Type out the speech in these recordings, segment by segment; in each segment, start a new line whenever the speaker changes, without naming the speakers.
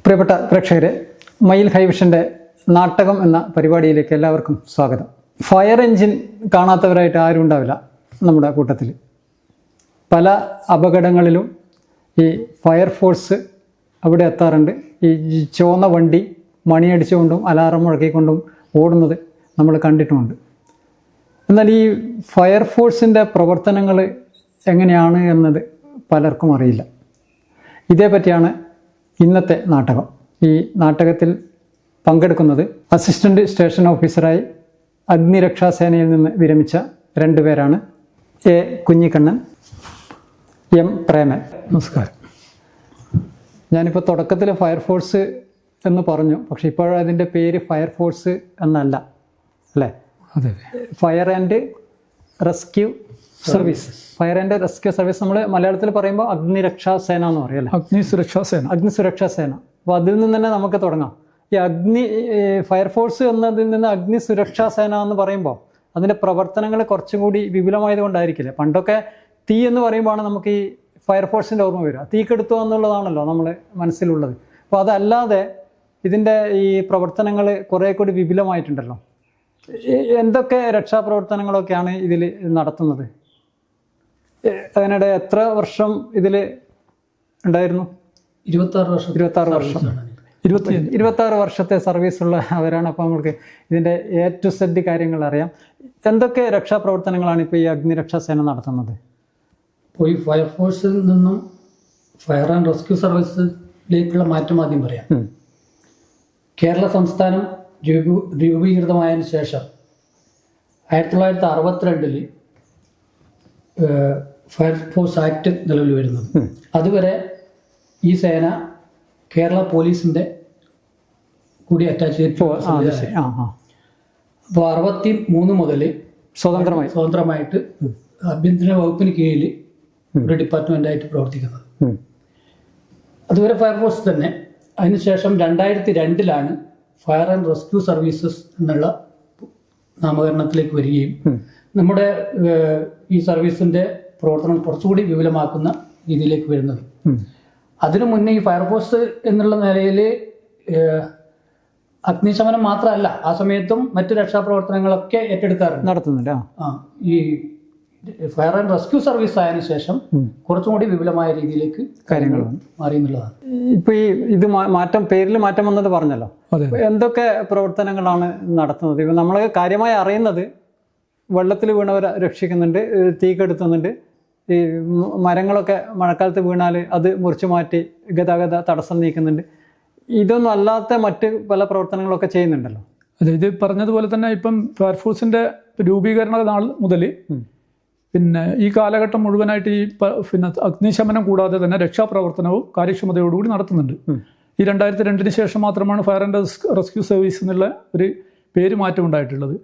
പ്രിയപ്പെട്ട പ്രേക്ഷകരെ, മയിൽ ഹൈവിഷൻ്റെ നാട്ടകം എന്ന പരിപാടിയിലേക്ക് എല്ലാവർക്കും സ്വാഗതം. ഫയർ എൻജിൻ കാണാത്തവരായിട്ട് ആരും ഉണ്ടാവില്ല നമ്മുടെ കൂട്ടത്തിൽ. പല അപകടങ്ങളിലും ഈ ഫയർഫോഴ്സ് അവിടെ എത്താറുണ്ട്. ഈ ചുവന്ന വണ്ടി മണിയടിച്ചുകൊണ്ടും അലാറം മുഴക്കിക്കൊണ്ടും ഓടുന്നത് നമ്മൾ കണ്ടിട്ടുമുണ്ട്. എന്നാൽ ഈ ഫയർഫോഴ്സിൻ്റെ പ്രവർത്തനങ്ങൾ എങ്ങനെയാണ് എന്നത് പലർക്കും അറിയില്ല. ഇതേപ്പറ്റിയാണ് ഇന്നത്തെ നാടകം. ഈ നാടകത്തിൽ പങ്കെടുക്കുന്നത് അസിസ്റ്റൻ്റ് സ്റ്റേഷൻ ഓഫീസറായി അഗ്നിരക്ഷാസേനയിൽ നിന്ന് വിരമിച്ച രണ്ടുപേരാണ്. A Kunhikannan, M Preman. നമസ്കാരം. ഞാനിപ്പോൾ തുടക്കത്തിൽ ഫയർഫോഴ്സ് എന്ന് പറഞ്ഞു, പക്ഷെ ഇപ്പോഴതിൻ്റെ പേര് ഫയർഫോഴ്സ് എന്നല്ല, അല്ലേ?
അതെ.
Fire and rescue service. Fire and rescue service നമ്മൾ മലയാളത്തിൽ പറയുമ്പോൾ അഗ്നിരക്ഷാസേന എന്ന് പറയും, അല്ലേ? അഗ്നിസുരക്ഷാസേന. അപ്പോൾ അതിൽ നിന്ന് തന്നെ നമുക്ക് തുടങ്ങാം. ഈ ഫയർഫോഴ്സ് എന്നതിൽ നിന്ന് അഗ്നിസുരക്ഷാസേന എന്ന് പറയുമ്പോൾ അതിൻ്റെ പ്രവർത്തനങ്ങൾ കുറച്ചും കൂടി വിപുലമായത് കൊണ്ടായിരിക്കില്ലേ? പണ്ടൊക്കെ തീ എന്ന് പറയുമ്പോഴാണ് നമുക്ക് ഈ ഫയർഫോഴ്സിൻ്റെ ഓർമ്മ വരിക. തീ കെടുത്തുക എന്നുള്ളതാണല്ലോ നമ്മൾ മനസ്സിലുള്ളത്. അപ്പോൾ അതല്ലാതെ ഇതിൻ്റെ ഈ പ്രവർത്തനങ്ങൾ കുറേ കൂടി വിപുലമായിട്ടുണ്ടല്ലോ. എന്തൊക്കെ രക്ഷാപ്രവർത്തനങ്ങളൊക്കെയാണ് ഇതിൽ നടത്തുന്നത്? അതിനിടെ എത്ര വർഷം ഇതിൽ ഉണ്ടായിരുന്നു? 26 വർഷത്തെ സർവീസുള്ള അവരാണ്. അപ്പോൾ നമുക്ക് ഇതിൻ്റെ A to Z കാര്യങ്ങൾ അറിയാം. എന്തൊക്കെ രക്ഷാപ്രവർത്തനങ്ങളാണ് ഇപ്പോൾ ഈ അഗ്നിരക്ഷാസേന നടത്തുന്നത്?
ഇപ്പോൾ ഈ ഫയർഫോഴ്സിൽ നിന്നും ഫയർ ആൻഡ് റെസ്ക്യൂ സർവീസിലേക്കുള്ള മാറ്റം ആദ്യം പറയാം. കേരള സംസ്ഥാനം രൂപീകൃതമായതിനു ശേഷം 1962 ഫയർഫോഴ്സ് ആക്ട് നിലവിൽ വരുന്നത്. അതുവരെ ഈ സേന കേരള പോലീസിൻ്റെ കൂടി അറ്റാച്ച് ചെയ്തിട്ടുണ്ട്. അപ്പോൾ 63 മുതൽ സ്വതന്ത്രമായിട്ട് ആഭ്യന്തര വകുപ്പിന് കീഴിൽ ഒരു ഡിപ്പാർട്ട്മെൻ്റായിട്ട് പ്രവർത്തിക്കുന്നത്. അതുവരെ ഫയർഫോഴ്സ് തന്നെ. അതിനുശേഷം 2002 ഫയർ ആൻഡ് റെസ്ക്യൂ സർവീസസ് എന്നുള്ള നാമകരണത്തിലേക്ക് വരികയും നമ്മുടെ ഈ സർവീസിൻ്റെ പ്രവർത്തനം കുറച്ചുകൂടി വിപുലമാക്കുന്ന രീതിയിലേക്ക് വരുന്നത്. അതിനു മുന്നേ ഈ ഫയർഫോഴ്സ് എന്നുള്ള നിലയിൽ അഗ്നിശമനം മാത്രമല്ല, ആ സമയത്തും മറ്റ് രക്ഷാപ്രവർത്തനങ്ങളൊക്കെ
നടത്തുന്നുണ്ട്.
ഈ ഫയർ ആൻഡ് റെസ്ക്യൂ സർവീസ് ആയതിനു ശേഷം കുറച്ചും കൂടി വിപുലമായ രീതിയിലേക്ക് കാര്യങ്ങൾ മാറി എന്നുള്ളതാണ്.
ഇപ്പൊ ഇത് പേരിൽ മാറ്റം വന്നത് പറഞ്ഞല്ലോ. എന്തൊക്കെ പ്രവർത്തനങ്ങളാണ് നടത്തുന്നത്? ഇപ്പൊ നമ്മൾ കാര്യമായി അറിയുന്നത് വെള്ളത്തിൽ വീണവരെ രക്ഷിക്കുന്നുണ്ട്, തീ കെടുത്തുന്നുണ്ട്, ഈ മരങ്ങളൊക്കെ മഴക്കാലത്ത് വീണാൽ അത് മുറിച്ചു മാറ്റി ഗതാഗത തടസ്സം നീക്കുന്നുണ്ട്. ഇതൊന്നും അല്ലാത്ത മറ്റ് പല പ്രവർത്തനങ്ങളൊക്കെ ചെയ്യുന്നുണ്ടല്ലോ.
അതെ, ഇത് പറഞ്ഞതുപോലെ തന്നെ ഇപ്പം ഫയർഫോഴ്സിൻ്റെ രൂപീകരണ നാൾ മുതൽ പിന്നെ ഈ കാലഘട്ടം മുഴുവനായിട്ട് ഈ അഗ്നിശമനം കൂടാതെ തന്നെ രക്ഷാപ്രവർത്തനവും കാര്യക്ഷമതയോടുകൂടി നടത്തുന്നുണ്ട്. ഈ 2002 ശേഷം മാത്രമാണ് ഫയർ ആൻഡ് റെസ്ക്യൂ സർവീസ് എന്നുള്ള ഒരു പേര് മാറ്റം ഉണ്ടായിട്ടുള്ളത്.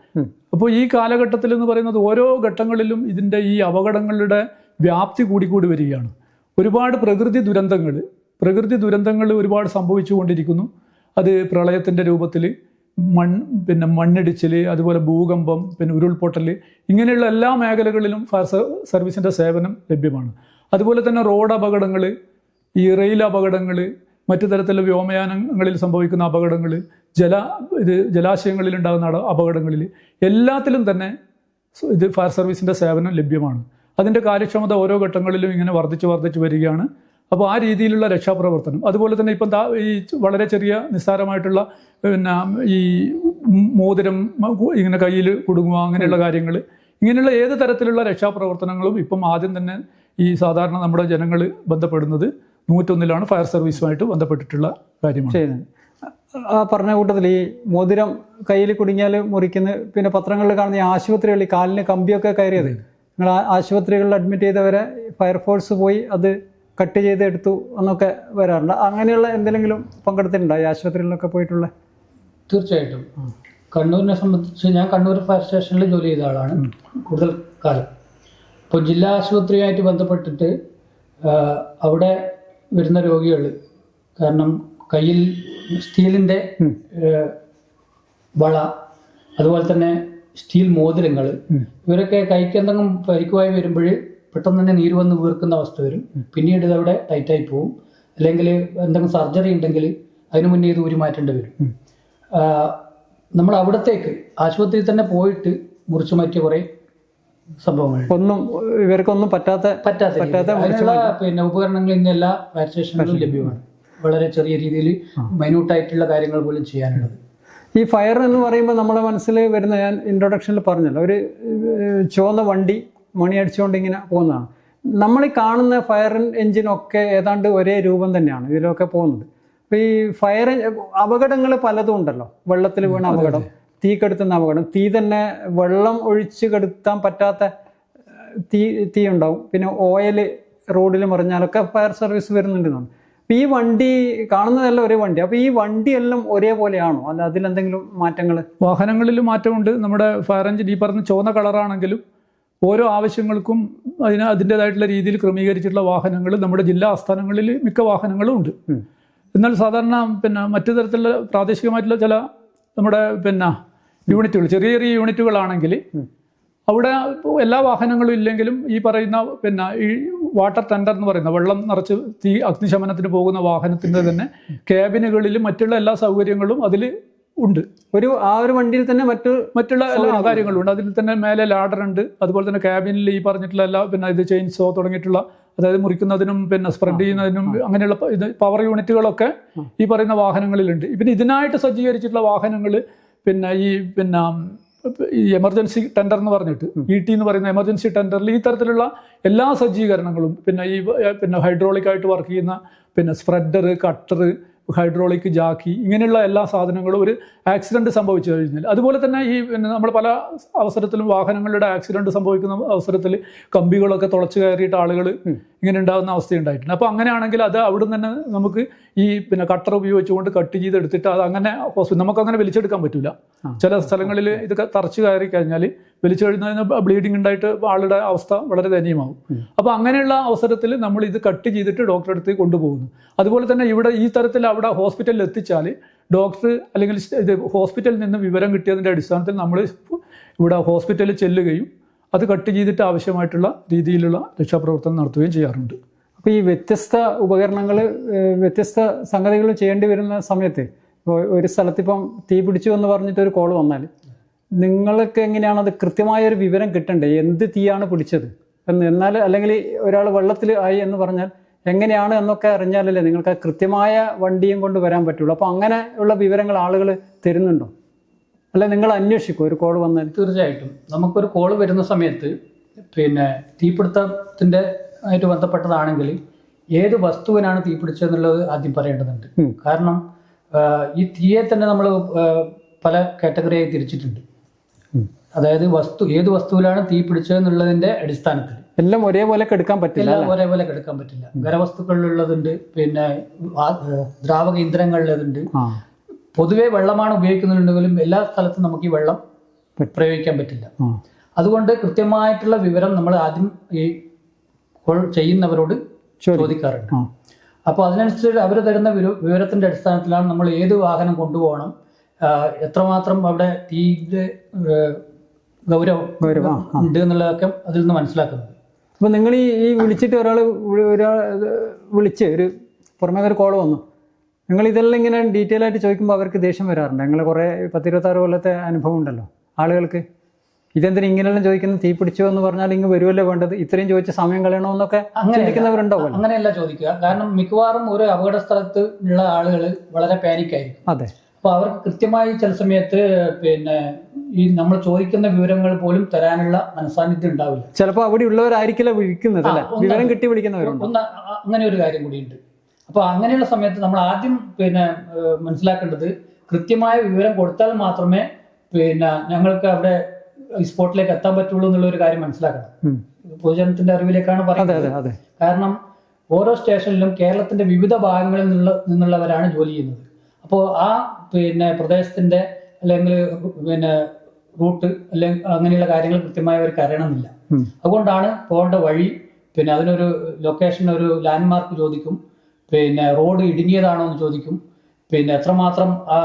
അപ്പോൾ ഈ കാലഘട്ടത്തിൽ എന്ന് പറയുന്നത് ഓരോ ഘട്ടങ്ങളിലും ഇതിൻ്റെ ഈ അപകടങ്ങളുടെ വ്യാപ്തി കൂടിക്കൂടി വരികയാണ്. ഒരുപാട് പ്രകൃതി ദുരന്തങ്ങൾ ഒരുപാട് സംഭവിച്ചു കൊണ്ടിരിക്കുന്നു. അത് പ്രളയത്തിൻ്റെ രൂപത്തിൽ മണ്ണിടിച്ചിൽ, അതുപോലെ ഭൂകമ്പം, പിന്നെ ഉരുൾപൊട്ടൽ, ഇങ്ങനെയുള്ള എല്ലാ മേഖലകളിലും ഫയർ സർവീസിൻ്റെ സേവനം ലഭ്യമാണ്. അതുപോലെ തന്നെ റോഡ് അപകടങ്ങൾ, ഈ റെയിൽ അപകടങ്ങൾ, മറ്റു തരത്തിലുള്ള വ്യോമയാനങ്ങളിൽ സംഭവിക്കുന്ന അപകടങ്ങൾ, ജലാശയങ്ങളിൽ ഉണ്ടാകുന്ന അപകടങ്ങളിൽ എല്ലാത്തിലും തന്നെ ഇത് ഫയർ സർവീസിൻ്റെ സേവനം ലഭ്യമാണ്. അതിൻ്റെ കാര്യക്ഷമത ഓരോ ഘട്ടങ്ങളിലും ഇങ്ങനെ വർദ്ധിച്ചു വരികയാണ്. അപ്പോൾ ആ രീതിയിലുള്ള രക്ഷാപ്രവർത്തനം. അതുപോലെ തന്നെ ഇപ്പം ഈ വളരെ ചെറിയ നിസ്സാരമായിട്ടുള്ള പിന്നെ ഈ മോതിരം ഇങ്ങനെ കയ്യിൽ കുടുങ്ങുക, അങ്ങനെയുള്ള കാര്യങ്ങൾ, ഇങ്ങനെയുള്ള ഏത് തരത്തിലുള്ള രക്ഷാപ്രവർത്തനങ്ങളും ഇപ്പം ആദ്യം തന്നെ ഈ സാധാരണ നമ്മുടെ ജനങ്ങൾ ബന്ധപ്പെടുന്നത് 101 ഫയർ സർവീസുമായിട്ട് ബന്ധപ്പെട്ടിട്ടുള്ള കാര്യമാണ്.
ആ പറഞ്ഞ കൂട്ടത്തിൽ ഈ മോതിരം കയ്യിൽ കുടുങ്ങിയാൽ മുറിക്കുന്ന, പിന്നെ പത്രങ്ങളിൽ കാണുന്ന ഈ ആശുപത്രികളിൽ കാലിന് കമ്പിയൊക്കെ കയറിയത്, നിങ്ങൾ ആശുപത്രികളിൽ അഡ്മിറ്റ് ചെയ്തവരെ ഫയർഫോഴ്സ് പോയി അത് കട്ട് ചെയ്ത് എടുത്തു എന്നൊക്കെ വരാറുണ്ട്. അങ്ങനെയുള്ള എന്തെങ്കിലും പങ്കെടുത്തിട്ടുണ്ടോ ഈ ആശുപത്രികളിലൊക്കെ പോയിട്ടുള്ള?
തീർച്ചയായിട്ടും. കണ്ണൂരിനെ സംബന്ധിച്ച് ഞാൻ കണ്ണൂർ ഫയർ സ്റ്റേഷനിൽ ജോലി ചെയ്ത ആളാണ് കൂടുതൽ കാലം. അപ്പോൾ ജില്ലാ ആശുപത്രിയുമായിട്ട് ബന്ധപ്പെട്ടിട്ട് അവിടെ വരുന്ന രോഗികൾ, കാരണം കയ്യിൽ സ്റ്റീലിൻ്റെ വള, അതുപോലെ തന്നെ സ്റ്റീൽ മോതിരങ്ങൾ, ഇവരൊക്കെ കൈക്ക് എന്തെങ്കിലും പരിക്കുമായി വരുമ്പോൾ പെട്ടെന്ന് തന്നെ നീര് വന്ന് വീർക്കുന്ന അവസ്ഥ വരും. പിന്നീട് ഇതവിടെ ടൈറ്റായി പോവും. അല്ലെങ്കിൽ എന്തെങ്കിലും സർജറി ഉണ്ടെങ്കിൽ അതിനു മുന്നേ ഇത് ഊരി മാറ്റേണ്ടി വരും. നമ്മൾ അവിടത്തേക്ക് ആശുപത്രിയിൽ തന്നെ പോയിട്ട് മുറിച്ചു മാറ്റിയ കുറേ സംഭവങ്ങൾ
ഒന്നും ഇവർക്കൊന്നും പറ്റാത്ത
അതിനുള്ള പിന്നെ ഉപകരണങ്ങൾ ഇന്ന് എല്ലാ ഫയർ സ്റ്റേഷനുകളിലും ലഭ്യമാണ്. വളരെ ചെറിയ രീതിയിൽ മൈന്യൂട്ടായിട്ടുള്ള കാര്യങ്ങൾ പോലും ചെയ്യാനുള്ളത്.
ഈ ഫയർ എന്ന് പറയുമ്പോൾ നമ്മളെ മനസ്സിൽ വരുന്ന, ഞാൻ ഇൻട്രൊഡക്ഷനിൽ പറഞ്ഞല്ലോ, ഒരു ചുവന്ന വണ്ടി മണി അടിച്ചുകൊണ്ട് ഇങ്ങനെ പോകുന്നതാണ്. നമ്മൾ ഈ കാണുന്ന ഫയർ എഞ്ചിനൊക്കെ ഏതാണ്ട് ഒരേ രൂപം തന്നെയാണ് ഇതിലൊക്കെ പോകുന്നത്. അപ്പോൾ ഈ ഫയർ അപകടങ്ങൾ പലതും ഉണ്ടല്ലോ. വെള്ളത്തിൽ വീണ അപകടം, തീ കെടുത്തുന്ന അപകടം, തീ തന്നെ വെള്ളം ഒഴിച്ച് കെടുത്താൻ പറ്റാത്ത തീ ഉണ്ടാവും. പിന്നെ ഓയിൽ റോഡിൽ മറിഞ്ഞാലൊക്കെ ഫയർ സർവീസ് വരുന്നുണ്ടെന്നാണ്. അപ്പോൾ ഈ വണ്ടി കാണുന്നതെല്ലാം ഒരേ വണ്ടി. അപ്പോൾ ഈ വണ്ടിയെല്ലാം ഒരേപോലെയാണോ, അല്ല അതിലെന്തെങ്കിലും മാറ്റങ്ങൾ?
വാഹനങ്ങളിൽ മാറ്റമുണ്ട്. നമ്മുടെ ഫയർ എഞ്ചിൻ ഈ പറഞ്ഞ ചുവന്ന കളറാണെങ്കിലും ഓരോ ആവശ്യങ്ങൾക്കും അതിൻ്റേതായിട്ടുള്ള രീതിയിൽ ക്രമീകരിച്ചിട്ടുള്ള വാഹനങ്ങൾ നമ്മുടെ ജില്ലാ ആസ്ഥാനങ്ങളിൽ മിക്ക വാഹനങ്ങളും ഉണ്ട്. എന്നാൽ സാധാരണ മറ്റു തരത്തിലുള്ള പ്രാദേശികമായിട്ടുള്ള ചില നമ്മുടെ യൂണിറ്റുകൾ, ചെറിയ ചെറിയ യൂണിറ്റുകളാണെങ്കിൽ അവിടെ എല്ലാ വാഹനങ്ങളും ഇല്ലെങ്കിലും ഈ പറയുന്ന ഈ വാട്ടർ ടെൻഡർ എന്ന് പറയുന്ന വെള്ളം നിറച്ച് അഗ്നിശമനത്തിന് പോകുന്ന വാഹനത്തിൻ്റെ തന്നെ ക്യാബിനുകളിലും മറ്റുള്ള എല്ലാ സൗകര്യങ്ങളും അതിൽ ഉണ്ട്.
ആ ഒരു വണ്ടിയിൽ തന്നെ
മറ്റുള്ള എല്ലാ കാര്യങ്ങളും ഉണ്ട്. അതിൽ തന്നെ മേലെ ലാഡർ ഉണ്ട്. അതുപോലെ തന്നെ ക്യാബിനിൽ ഈ പറഞ്ഞിട്ടുള്ള എല്ലാ ഇത് ചെയിൻസോ തുടങ്ങിയിട്ടുള്ള, അതായത് മുറിക്കുന്നതിനും സ്പ്രെഡ് ചെയ്യുന്നതിനും അങ്ങനെയുള്ള പവർ യൂണിറ്റുകളൊക്കെ ഈ പറയുന്ന വാഹനങ്ങളിലുണ്ട്. പിന്നെ ഇതിനായിട്ട് സജ്ജീകരിച്ചിട്ടുള്ള വാഹനങ്ങൾ ഈ എമർജൻസി ടെൻഡർ എന്ന് പറഞ്ഞിട്ട് ET എന്ന് പറയുന്ന എമർജൻസി ടെൻഡറിൽ ഈ തരത്തിലുള്ള എല്ലാ സജ്ജീകരണങ്ങളും ഹൈഡ്രോളിക് ആയിട്ട് വർക്ക് ചെയ്യുന്ന സ്പ്രെഡർ, കട്ടർ, ഹൈഡ്രോളിക് ജാക്കി, ഇങ്ങനെയുള്ള എല്ലാ സാധനങ്ങളും ഒരു ആക്സിഡന്റ് സംഭവിച്ചു കഴിഞ്ഞാൽ, അതുപോലെ തന്നെ ഈ നമ്മൾ പല അവസരത്തിലും വാഹനങ്ങളുടെ ആക്സിഡന്റ് സംഭവിക്കുന്ന അവസരത്തിൽ കമ്പികളൊക്കെ തുളച്ചു കയറിയിട്ട് ആളുകൾ ഇങ്ങനെ ഉണ്ടാകുന്ന അവസ്ഥയുണ്ടായിട്ടുണ്ട്. അപ്പോൾ അങ്ങനെയാണെങ്കിൽ അത് അവിടെ നിന്ന് തന്നെ നമുക്ക് ഈ കട്ടർ ഉപയോഗിച്ചുകൊണ്ട് കട്ട് ചെയ്തെടുത്തിട്ട് അത് അങ്ങനെ നമുക്കങ്ങനെ വലിച്ചെടുക്കാൻ പറ്റില്ല. ചില സ്ഥലങ്ങളിൽ ഇത് തറച്ചു കയറി കഴിഞ്ഞാൽ വലിച്ചു കഴിഞ്ഞാൽ ബ്ലീഡിങ് ഉണ്ടായിട്ട് ആളുടെ അവസ്ഥ വളരെ ദയനീയമാകും. അപ്പോൾ അങ്ങനെയുള്ള അവസരത്തിൽ നമ്മൾ ഇത് കട്ട് ചെയ്തിട്ട് ഡോക്ടറെ അടുത്ത് കൊണ്ടുപോകുന്നു. അതുപോലെ തന്നെ ഇവിടെ ഈ തരത്തിൽ അവിടെ ഹോസ്പിറ്റലിൽ എത്തിച്ചാൽ ഡോക്ടർ അല്ലെങ്കിൽ ഹോസ്പിറ്റലിൽ നിന്ന് വിവരം കിട്ടിയതിൻ്റെ അടിസ്ഥാനത്തിൽ നമ്മൾ ഇവിടെ ഹോസ്പിറ്റലിൽ ചെല്ലുകയും അത് കട്ട് ചെയ്തിട്ട് ആവശ്യമായിട്ടുള്ള രീതിയിലുള്ള രക്ഷാപ്രവർത്തനം നടത്തുകയും ചെയ്യാറുണ്ട്.
അപ്പോൾ ഈ വ്യത്യസ്ത ഉപകരണങ്ങൾ, വ്യത്യസ്ത സംഗതികൾ ചെയ്യേണ്ടി വരുന്ന സമയത്ത് ഒരു സ്ഥലത്തിപ്പം തീ പിടിച്ചു എന്ന് പറഞ്ഞിട്ട് ഒരു കോൾ വന്നാൽ നിങ്ങൾക്ക് എങ്ങനെയാണ് അത് കൃത്യമായൊരു വിവരം കിട്ടണ്ടേ? എന്ത് തീയാണ് പിടിച്ചത് എന്നാൽ, അല്ലെങ്കിൽ ഒരാൾ വെള്ളത്തിൽ ആയി എന്ന് പറഞ്ഞാൽ എങ്ങനെയാണ് എന്നൊക്കെ അറിഞ്ഞാലല്ലേ നിങ്ങൾക്ക് കൃത്യമായ വണ്ടിയും കൊണ്ട് വരാൻ പറ്റുള്ളൂ. അപ്പോൾ അങ്ങനെ ഉള്ള വിവരങ്ങൾ ആളുകൾ തരുന്നുണ്ടോ, അല്ല നിങ്ങൾ അന്വേഷിക്കും ഒരു കോൾ വന്നാൽ?
തീർച്ചയായിട്ടും നമുക്കൊരു കോൾ വരുന്ന സമയത്ത് തീപിടുത്തത്തിൻ്റെ ആയിട്ട് ബന്ധപ്പെട്ടതാണെങ്കിൽ ഏത് വസ്തുവിനാണ് തീ പിടിച്ചതെന്നുള്ളത് ആദ്യം പറയേണ്ടതുണ്ട്. കാരണം ഈ തീയെ തന്നെ നമ്മൾ പല കാറ്റഗറിയായി തിരിച്ചിട്ടുണ്ട്. അതായത് ഏത് വസ്തുവിലാണ് തീ പിടിച്ചതെന്നുള്ളതിൻ്റെ അടിസ്ഥാനത്തിൽ
എല്ലാം ഒരേപോലെ കെടുക്കാൻ പറ്റില്ല.
എല്ലാം ഒരേപോലെ കെടുക്കാൻ പറ്റില്ല. ഖരവസ്തുക്കളിലുള്ളതുണ്ട്, ദ്രാവക ഇന്ധനങ്ങളിലുണ്ട്. പൊതുവെ വെള്ളമാണ് ഉപയോഗിക്കുന്നുണ്ടെങ്കിലും എല്ലാ സ്ഥലത്തും നമുക്ക് ഈ വെള്ളം പ്രയോഗിക്കാൻ പറ്റില്ല. അതുകൊണ്ട് കൃത്യമായിട്ടുള്ള വിവരം നമ്മൾ ആദ്യം ഈ കോൾ ചെയ്യുന്നവരോട് ചോദിക്കാറുണ്ട്. അപ്പോൾ അതിനനുസരിച്ച് അവർ തരുന്ന വിവരത്തിൻ്റെ അടിസ്ഥാനത്തിലാണ് നമ്മൾ ഏത് വാഹനം കൊണ്ടുപോകണം, എത്രമാത്രം അവിടെ തീയുടെ ഗൗരവം ഉണ്ട് എന്നുള്ളതൊക്കെ അതിൽ നിന്ന് മനസ്സിലാക്കുന്നത്.
അപ്പോൾ നിങ്ങൾ ഈ വിളിച്ചിട്ട് ഒരാൾ വിളിച്ച് ഒരു പുറമേ ഒരു കോൾ വന്നു, നിങ്ങൾ ഇതെല്ലാം ഇങ്ങനെ ഡീറ്റെയിൽ ആയിട്ട് ചോദിക്കുമ്പോൾ അവർക്ക് ദേഷ്യം വരാറുണ്ട്. നിങ്ങൾ കുറേ 10-26 കൊല്ലത്തെ അനുഭവം ഉണ്ടല്ലോ ആളുകൾക്ക്. ഇതെന്തിനും ഇങ്ങനെയെല്ലാം ചോദിക്കുന്നത്? തീ പിടിച്ചോ എന്ന് പറഞ്ഞാൽ ഇങ്ങ് വരുമല്ലോ വേണ്ടത്, ഇത്രയും ചോദിച്ച സമയം കളയണമെന്നൊക്കെ ചിന്തിക്കുന്നവരുണ്ടാവുമല്ലോ.
അങ്ങനെയല്ല ചോദിക്കുക. കാരണം മിക്കവാറും ഒരു അപകട സ്ഥലത്ത് ഉള്ള ആളുകൾ വളരെ പാനിക്കായിരിക്കും.
അതെ.
അപ്പോൾ അവർക്ക് കൃത്യമായി ചില സമയത്ത് ഈ നമ്മൾ ചോദിക്കുന്ന വിവരങ്ങൾ പോലും തരാനുള്ള മനസാന്നിധ്യം ഉണ്ടാവില്ല.
ചിലപ്പോൾ അവിടെ ഉള്ളവരായിരിക്കില്ല വിളിക്കുന്നത്, വിവരം കിട്ടി വിളിക്കുന്നവരുണ്ട്.
അങ്ങനെ ഒരു കാര്യം കൂടിയുണ്ട്. അപ്പോൾ അങ്ങനെയുള്ള സമയത്ത് നമ്മൾ ആദ്യം മനസ്സിലാക്കേണ്ടത് കൃത്യമായ വിവരം കൊടുത്താൽ മാത്രമേ ഞങ്ങൾക്ക് അവിടെ ഈ സ്പോട്ടിലേക്ക് എത്താൻ പറ്റുള്ളൂ എന്നുള്ള ഒരു കാര്യം മനസ്സിലാക്കണം. പൊതുജനത്തിന്റെ അറിവിലേക്കാണ് പറയുന്നത്. കാരണം ഓരോ സ്റ്റേഷനിലും കേരളത്തിന്റെ വിവിധ ഭാഗങ്ങളിൽ നിന്നുള്ളവരാണ് ജോലി ചെയ്യുന്നത്. അപ്പോൾ ആ പ്രദേശത്തിന്റെ അല്ലെങ്കിൽ റൂട്ട് അല്ലെങ്കിൽ അങ്ങനെയുള്ള കാര്യങ്ങൾ കൃത്യമായി അവർക്ക് അറിയണമെന്നില്ല. അതുകൊണ്ടാണ് പോകേണ്ട വഴി, അതിനൊരു ലൊക്കേഷൻ, ഒരു ലാൻഡ് മാർക്ക് ചോദിക്കും, റോഡ് ഇടുങ്ങിയതാണോ എന്ന് ചോദിക്കും, എത്രമാത്രം ആ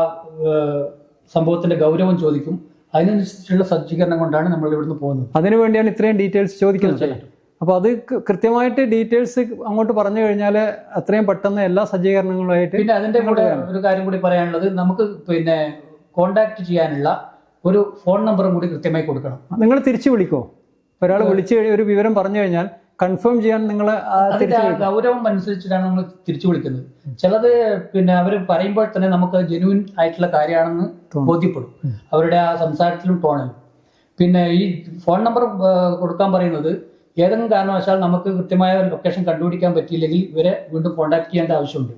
സംഭവത്തിന്റെ ഗൗരവം ചോദിക്കും. അതിനനുസരിച്ചുള്ള സജ്ജീകരണം കൊണ്ടാണ് നമ്മൾ ഇവിടുന്ന് പോകുന്നത്.
അതിനുവേണ്ടിയാണ് ഇത്രയും ഡീറ്റെയിൽസ് ചോദിക്കുന്നത്. അപ്പോൾ അത് കൃത്യമായിട്ട് ഡീറ്റെയിൽസ് അങ്ങോട്ട് പറഞ്ഞു കഴിഞ്ഞാൽ അത്രയും പെട്ടെന്ന് എല്ലാ സജ്ജീകരണങ്ങളുമായിട്ട്.
പിന്നെ അതിന്റെ കൂടെ ഒരു കാര്യം കൂടി പറയാനുള്ളത്, നമുക്ക് പിന്നെ കോണ്ടാക്ട് ചെയ്യാനുള്ള ഒരു ഫോൺ നമ്പറും കൂടി കൃത്യമായി കൊടുക്കണം.
നിങ്ങൾ തിരിച്ചു വിളിക്കോ? ഒരാൾ വിളിച്ചു കഴിഞ്ഞാൽ ഒരു വിവരം പറഞ്ഞു കഴിഞ്ഞാൽ കൺഫേം ചെയ്യാൻ നിങ്ങൾ
ഗൗരവം അനുസരിച്ചിട്ടാണ് നമ്മൾ തിരിച്ചു വിളിക്കുന്നത്. ചിലത് പിന്നെ അവർ പറയുമ്പോൾ തന്നെ നമുക്ക് ജെന്യൂൻ ആയിട്ടുള്ള കാര്യമാണെന്ന് ബോധ്യപ്പെടും, അവരുടെ ആ സംസാരത്തിലും ടോണിലും. പിന്നെ ഈ ഫോൺ നമ്പർ കൊടുക്കാൻ പറയുന്നത് ഏതെങ്കിലും കാരണവശാൽ നമുക്ക് കൃത്യമായ ലൊക്കേഷൻ കണ്ടുപിടിക്കാൻ പറ്റിയില്ലെങ്കിൽ ഇവരെ വീണ്ടും കോൺടാക്ട് ചെയ്യേണ്ട ആവശ്യമുണ്ട്.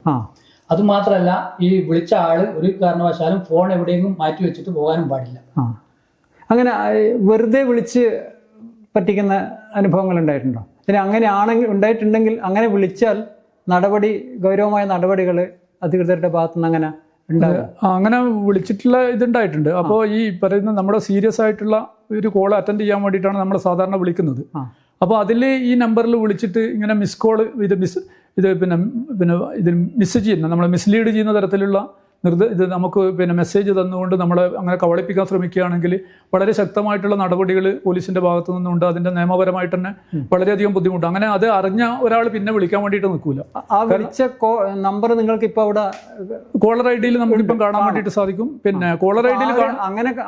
അതുമാത്രമല്ല, ഈ വിളിച്ച ആള് ഒരു കാരണവശാലും ഫോൺ എവിടെയെങ്കിലും മാറ്റി വെച്ചിട്ട് പോകാനും പാടില്ല.
അങ്ങനെ വെറുതെ വിളിച്ച് പറ്റിക്കുന്ന അനുഭവങ്ങൾ ഉണ്ടായിട്ടുണ്ടോ? ഇനി അങ്ങനെ ആണെങ്കിൽ ഉണ്ടായിട്ടുണ്ടെങ്കിൽ അങ്ങനെ വിളിച്ചാൽ ഗൗരവമായ നടപടികൾ അധികൃതരുടെ ഭാഗത്തുനിന്ന് അങ്ങനെ ഉണ്ടാകും.
അങ്ങനെ വിളിച്ചിട്ടുള്ള ഇതുണ്ടായിട്ടുണ്ട്. അപ്പോൾ ഈ പറയുന്ന നമ്മുടെ സീരിയസ് ആയിട്ടുള്ള ഒരു കോൾ അറ്റൻഡ് ചെയ്യാൻ വേണ്ടിയിട്ടാണ് നമ്മൾ സാധാരണ വിളിക്കുന്നത്. അപ്പോൾ അതിൽ ഈ നമ്പറിൽ വിളിച്ചിട്ട് ഇങ്ങനെ മിസ് കോൾ പിന്നെ ഇത് മിസ് ചെയ്യുന്ന, നമ്മളെ മിസ്ലീഡ് ചെയ്യുന്ന തരത്തിലുള്ള ഇത് നമുക്ക് പിന്നെ മെസ്സേജ് തന്നുകൊണ്ട് നമ്മളെ അങ്ങനെ കബളിപ്പിക്കാൻ ശ്രമിക്കുകയാണെങ്കിൽ വളരെ ശക്തമായിട്ടുള്ള നടപടികൾ പോലീസിന്റെ ഭാഗത്തു നിന്നുണ്ട്. അതിന്റെ നിയമപരമായിട്ട് തന്നെ വളരെയധികം ബുദ്ധിമുട്ട്. അങ്ങനെ അത് അറിഞ്ഞ ഒരാൾ പിന്നെ വിളിക്കാൻ വേണ്ടിയിട്ട് നിൽക്കൂല.
ആ വിളിച്ച നമ്പർ നിങ്ങൾക്ക് ഇപ്പോൾ അവിടെ
കോളർ ഐ ഡിയിൽ നമുക്കിപ്പം കാണാൻ വേണ്ടിയിട്ട് സാധിക്കും. പിന്നെ കോളർ ഐ ഡിയിൽ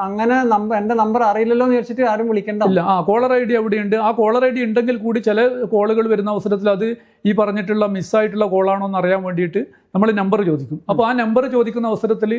അങ്ങനെ എന്റെ നമ്പർ അറിയില്ലല്ലോ എന്ന് വെച്ചിട്ട് ആരും വിളിക്കണ്ട.
ഇല്ല, കോളർ ഐ ഡി എവിടെയുണ്ട്. ആ കോളർ ഐ ഡി ഉണ്ടെങ്കിൽ കൂടി ചില കോളുകൾ വരുന്ന അവസരത്തിൽ അത് ഈ പറഞ്ഞിട്ടുള്ള മിസ്സായിട്ടുള്ള കോളാണോ എന്ന് അറിയാൻ വേണ്ടിയിട്ട് നമ്മൾ നമ്പർ ചോദിക്കും. അപ്പോൾ ആ നമ്പർ ചോദിക്കുന്ന അവസരത്തിൽ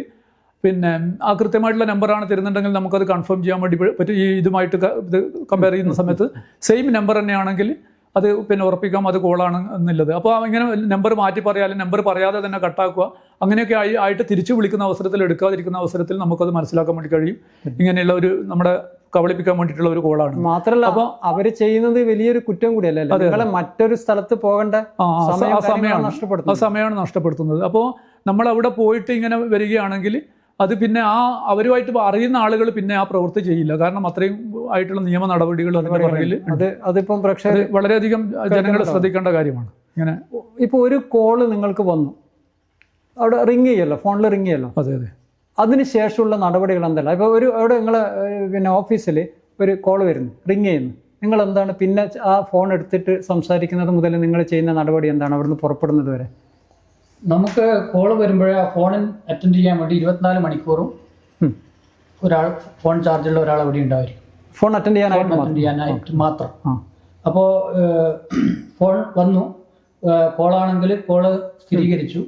പിന്നെ ആ കൃത്യമായിട്ടുള്ള നമ്പറാണ് തരുന്നുണ്ടെങ്കിൽ നമുക്കത് കൺഫേം ചെയ്യാൻ വേണ്ടി പറ്റും. ഈ ഇതുമായിട്ട് ഇത് കമ്പയർ ചെയ്യുന്ന സമയത്ത് സെയിം നമ്പർ തന്നെയാണെങ്കിൽ അത് പിന്നെ ഉറപ്പിക്കാം അത് കോളാണ് എന്നുള്ളത്. അപ്പോൾ ഇങ്ങനെ നമ്പർ മാറ്റി പറയാനും നമ്പർ പറയാതെ തന്നെ കട്ടാക്കുക, അങ്ങനെയൊക്കെ ആയിട്ട് തിരിച്ചു വിളിക്കുന്ന അവസരത്തിൽ, എടുക്കാതിരിക്കുന്ന അവസരത്തിൽ നമുക്കത് മനസ്സിലാക്കാൻ വേണ്ടി കഴിയും ഇങ്ങനെയുള്ള ഒരു നമ്മുടെ കബളിപ്പിക്കാൻ വേണ്ടിയിട്ടുള്ള ഒരു കോളാണ്.
മാത്രമല്ല അപ്പോൾ അവര് ചെയ്യുന്നത് വലിയൊരു കുറ്റം കൂടിയല്ലേ, നിങ്ങളെ മറ്റൊരു സ്ഥലത്ത് പോകേണ്ട
സമയമാണ് നഷ്ടപ്പെടുത്തുന്നത്. അപ്പോൾ നമ്മൾ അവിടെ പോയിട്ട് ഇങ്ങനെ വരികയാണെങ്കിൽ അത് പിന്നെ അവരുമായിട്ട് അറിയുന്ന ആളുകൾ പിന്നെ ആ പ്രവൃത്തി ചെയ്യില്ല. കാരണം അത്രയും ആയിട്ടുള്ള നിയമ നടപടികൾ അതിന്റെ പുറകിൽ
അതിപ്പം പ്രേക്ഷകർ
വളരെയധികം ജനങ്ങൾ ശ്രദ്ധിക്കേണ്ട കാര്യമാണ്. ഇങ്ങനെ
ഇപ്പോൾ ഒരു കോള് നിങ്ങൾക്ക് വന്നു, അവിടെ റിങ് ചെയ്യല്ലോ, ഫോണിൽ റിങ് ചെയ്യല്ലോ.
അതെ അതെ.
അതിനുശേഷമുള്ള നടപടികൾ എന്തല്ല? ഇപ്പോൾ അവിടെ നിങ്ങളെ പിന്നെ ഓഫീസിൽ ഒരു കോൾ വരുന്നു, റിങ് ചെയ്യുന്നു, നിങ്ങൾ എന്താണ് പിന്നെ ആ ഫോൺ എടുത്തിട്ട് സംസാരിക്കുന്നത് മുതൽ നിങ്ങൾ ചെയ്യുന്ന നടപടി എന്താണ് അവിടുന്ന് പുറപ്പെടുന്നത് വരെ?
നമുക്ക് കോള് വരുമ്പോഴേ ആ ഫോണിൽ അറ്റൻഡ് ചെയ്യാൻ വേണ്ടി 24 മണിക്കൂറും ഒരാൾ ഫോൺ ചാർജുള്ള ഒരാൾ അവിടെ ഉണ്ടായിരിക്കും.
ഫോൺ അറ്റൻഡ് ചെയ്യാനായിട്ട്
മാത്രം. അപ്പോൾ ഫോൺ വന്നു, കോളാണെങ്കിൽ കോള് സ്ഥിരീകരിച്ചു.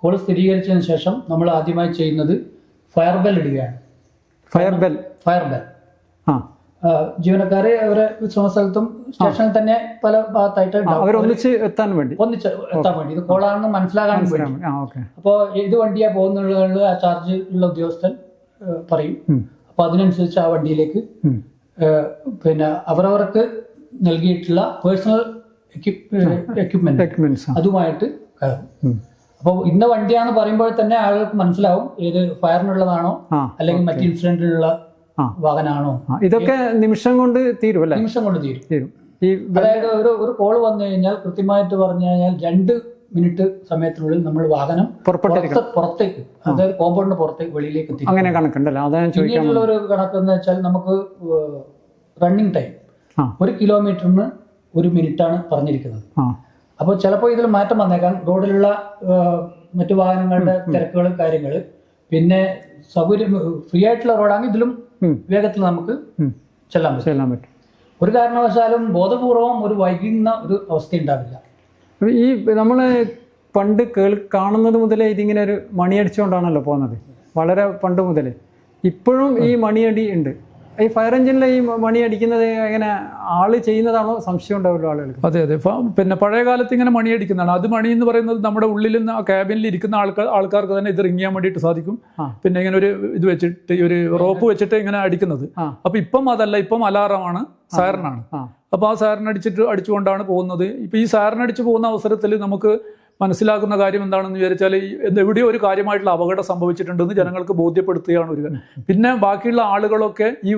കോള് സ്ഥിരീകരിച്ചതിന് ശേഷം നമ്മൾ ആദ്യമായി ചെയ്യുന്നത് ഫയർ ബെൽ ഇടുകയാണ്.
ഫയർ ബെൽ
ജീവനക്കാരെ അവരെ സ്ഥലത്തും സ്റ്റേഷനിൽ തന്നെ പല ഭാഗത്തായിട്ട്
ഒന്നിച്ച് എത്താൻ വേണ്ടി
ഇത് കോളാണെന്ന് മനസ്സിലാകാൻ വേണ്ടി. അപ്പോൾ ഏത് വണ്ടിയാ പോകുന്നുള്ള ആ ചാർജ് ഉള്ള ഉദ്യോഗസ്ഥൻ പറയും. അപ്പൊ അതിനനുസരിച്ച് ആ വണ്ടിയിലേക്ക് പിന്നെ അവരവർക്ക് നൽകിയിട്ടുള്ള പേഴ്സണൽ എക്യുപ്മെന്റ് അതുമായിട്ട് കയറും. അപ്പോൾ ഇന്ന വണ്ടിയാന്ന് പറയുമ്പോൾ തന്നെ ആളുകൾക്ക് മനസ്സിലാവും ഏത് ഫയറിനുള്ളതാണോ അല്ലെങ്കിൽ മറ്റ് ഇൻസിഡന്റിനുള്ള വാഹനമാണോ.
ഇതൊക്കെ നിമിഷം കൊണ്ട് തീരും അല്ലേ?
നിമിഷം കൊണ്ട് തീരും. അതായത് ഒരു കോൾ വന്നു കഴിഞ്ഞാൽ കൃത്യമായിട്ട് പറഞ്ഞു കഴിഞ്ഞാൽ 2 മിനിറ്റ് സമയത്തിനുള്ളിൽ നമ്മൾ വാഹനം പുറത്തേക്ക്, അതായത് കോമ്പൗണ്ടിന് പുറത്തേക്ക് വെളിയിലേക്ക് എത്തി.
അങ്ങനെ കണക്കുണ്ടല്ലോ.
പിന്നീടുള്ള ഒരു കണക്കെന്ന് വെച്ചാൽ നമുക്ക് റണ്ണിങ് ടൈം 1 കിലോമീറ്ററിന് 1 മിനിറ്റാണ് പറഞ്ഞിരിക്കുന്നത്. അപ്പോൾ ചിലപ്പോൾ ഇതിൽ മാറ്റം വന്നേക്കാം, റോഡിലുള്ള മറ്റു വാഹനങ്ങളുടെ തിരക്കുകൾ, കാര്യങ്ങൾ. പിന്നെ സൗകര്യം ഫ്രീ ആയിട്ടുള്ള റോഡാണെങ്കിൽ ഇതിലും വേഗത്തിൽ നമുക്ക് ചെല്ലാൻ പറ്റും. ഒരു കാരണവശാലും ബോധപൂർവം ഒരു വൈകുന്ന ഒരു അവസ്ഥ ഉണ്ടാവില്ല.
ഈ നമ്മൾ പണ്ട് കാണുന്നത് മുതലേ ഇതിങ്ങനെ ഒരു മണിയടിച്ചുകൊണ്ടാണല്ലോ പോകുന്നത്, വളരെ പണ്ട് മുതലേ. ഇപ്പോഴും ഈ മണിയടി ഉണ്ട്. ഈ ഫയർ എഞ്ചിനിലെ ഈ മണി അടിക്കുന്നത് എങ്ങനെ ആള് ചെയ്യുന്നതാണോ? സംശയം ഉണ്ടാവുമല്ലോ ആളുകൾക്ക്.
അതെ അതെ. പിന്നെ പഴയ കാലത്ത് ഇങ്ങനെ മണി അടിക്കുന്നതാണ്. അത് മണി എന്ന് പറയുന്നത് നമ്മുടെ ഉള്ളിൽ നിന്ന് ക്യാബിനിൽ ഇരിക്കുന്ന ആൾക്കാർക്ക് തന്നെ ഇത് റിങ് ചെയ്യാൻ വേണ്ടിയിട്ട് സാധിക്കും. പിന്നെ ഇങ്ങനെ ഒരു ഇത് വെച്ചിട്ട് ഒരു റോപ്പ് വെച്ചിട്ട് ഇങ്ങനെ അടിക്കുന്നത്. അപ്പൊ ഇപ്പം അതല്ല, ഇപ്പം അലാറമാണ്, സൈറനാണ്. അപ്പൊ ആ സൈറൻ അടിച്ചുകൊണ്ടാണ് പോകുന്നത്. ഇപ്പൊ ഈ സൈറൻ അടിച്ചു പോകുന്ന അവസരത്തിൽ നമുക്ക് മനസ്സിലാക്കുന്ന കാര്യം എന്താണെന്ന് വിചാരിച്ചാൽ എവിടെയോ ഒരു കാര്യമായിട്ടുള്ള അപകടം സംഭവിച്ചിട്ടുണ്ടെന്ന് ജനങ്ങൾക്ക് ബോധ്യപ്പെടുത്തുകയാണ് ഒരു കാര്യം. പിന്നെ ബാക്കിയുള്ള ആളുകളൊക്കെ ഈ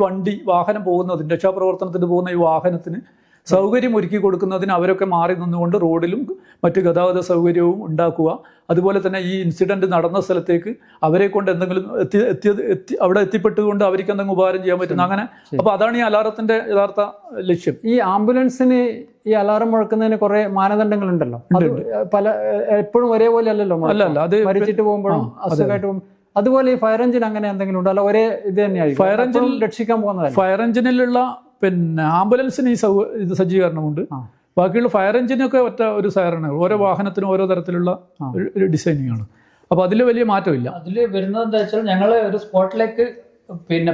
വാഹനം പോകുന്നതിന്, രക്ഷാപ്രവർത്തനത്തിന് പോകുന്ന ഈ വാഹനത്തിന് സൗകര്യം ഒരുക്കി കൊടുക്കുന്നതിന് അവരൊക്കെ മാറി നിന്നുകൊണ്ട് റോഡിലും മറ്റ് ഗതാഗത സൗകര്യവും ഉണ്ടാക്കുക. അതുപോലെ തന്നെ ഈ ഇൻസിഡന്റ് നടന്ന സ്ഥലത്തേക്ക് അവരെ കൊണ്ട് എന്തെങ്കിലും അവിടെ എത്തിപ്പെട്ടുകൊണ്ട് അവർക്ക് എന്തെങ്കിലും ഉപകാരം ചെയ്യാൻ പറ്റുന്ന അങ്ങനെ. അപ്പൊ അതാണ് ഈ അലാറത്തിന്റെ യഥാർത്ഥ ലക്ഷ്യം.
ഈ ആംബുലൻസിന് ഈ അലാറം മുഴക്കുന്നതിന് കുറെ മാനദണ്ഡങ്ങളുണ്ടല്ലോ. അത് പല എപ്പോഴും ഒരേപോലെ അല്ലല്ലോ.
അല്ല, അത്
മരിച്ചിട്ട് പോകുമ്പോഴും അസുഖമായിട്ട് പോകുമ്പോൾ അതുപോലെ ഈ ഫയർ എഞ്ചിൻ അങ്ങനെ എന്തെങ്കിലും ഉണ്ടോ? അല്ല ഒരേ ഇത് തന്നെയായിരിക്കും
ഫയർ എഞ്ചിൻ
രക്ഷിക്കാൻ പോകുന്നത്?
ഫയർ എഞ്ചിനിലുള്ള ആംബുലൻസിന് ഈ ഇത് സജ്ജീകരണമുണ്ട്. ബാക്കിയുള്ള ഫയർ എഞ്ചിനൊക്കെ ഒറ്റ ഒരു സൈറണാണ്. ഓരോ വാഹനത്തിനും ഓരോ തരത്തിലുള്ള ഒരു ഡിസൈനിങ് ആണ്. അപ്പോൾ അതിൽ വലിയ മാറ്റമില്ല.
അതിൽ വരുന്നത് എന്താ വെച്ചാൽ ഞങ്ങൾ ഒരു സ്പോട്ടിലേക്ക്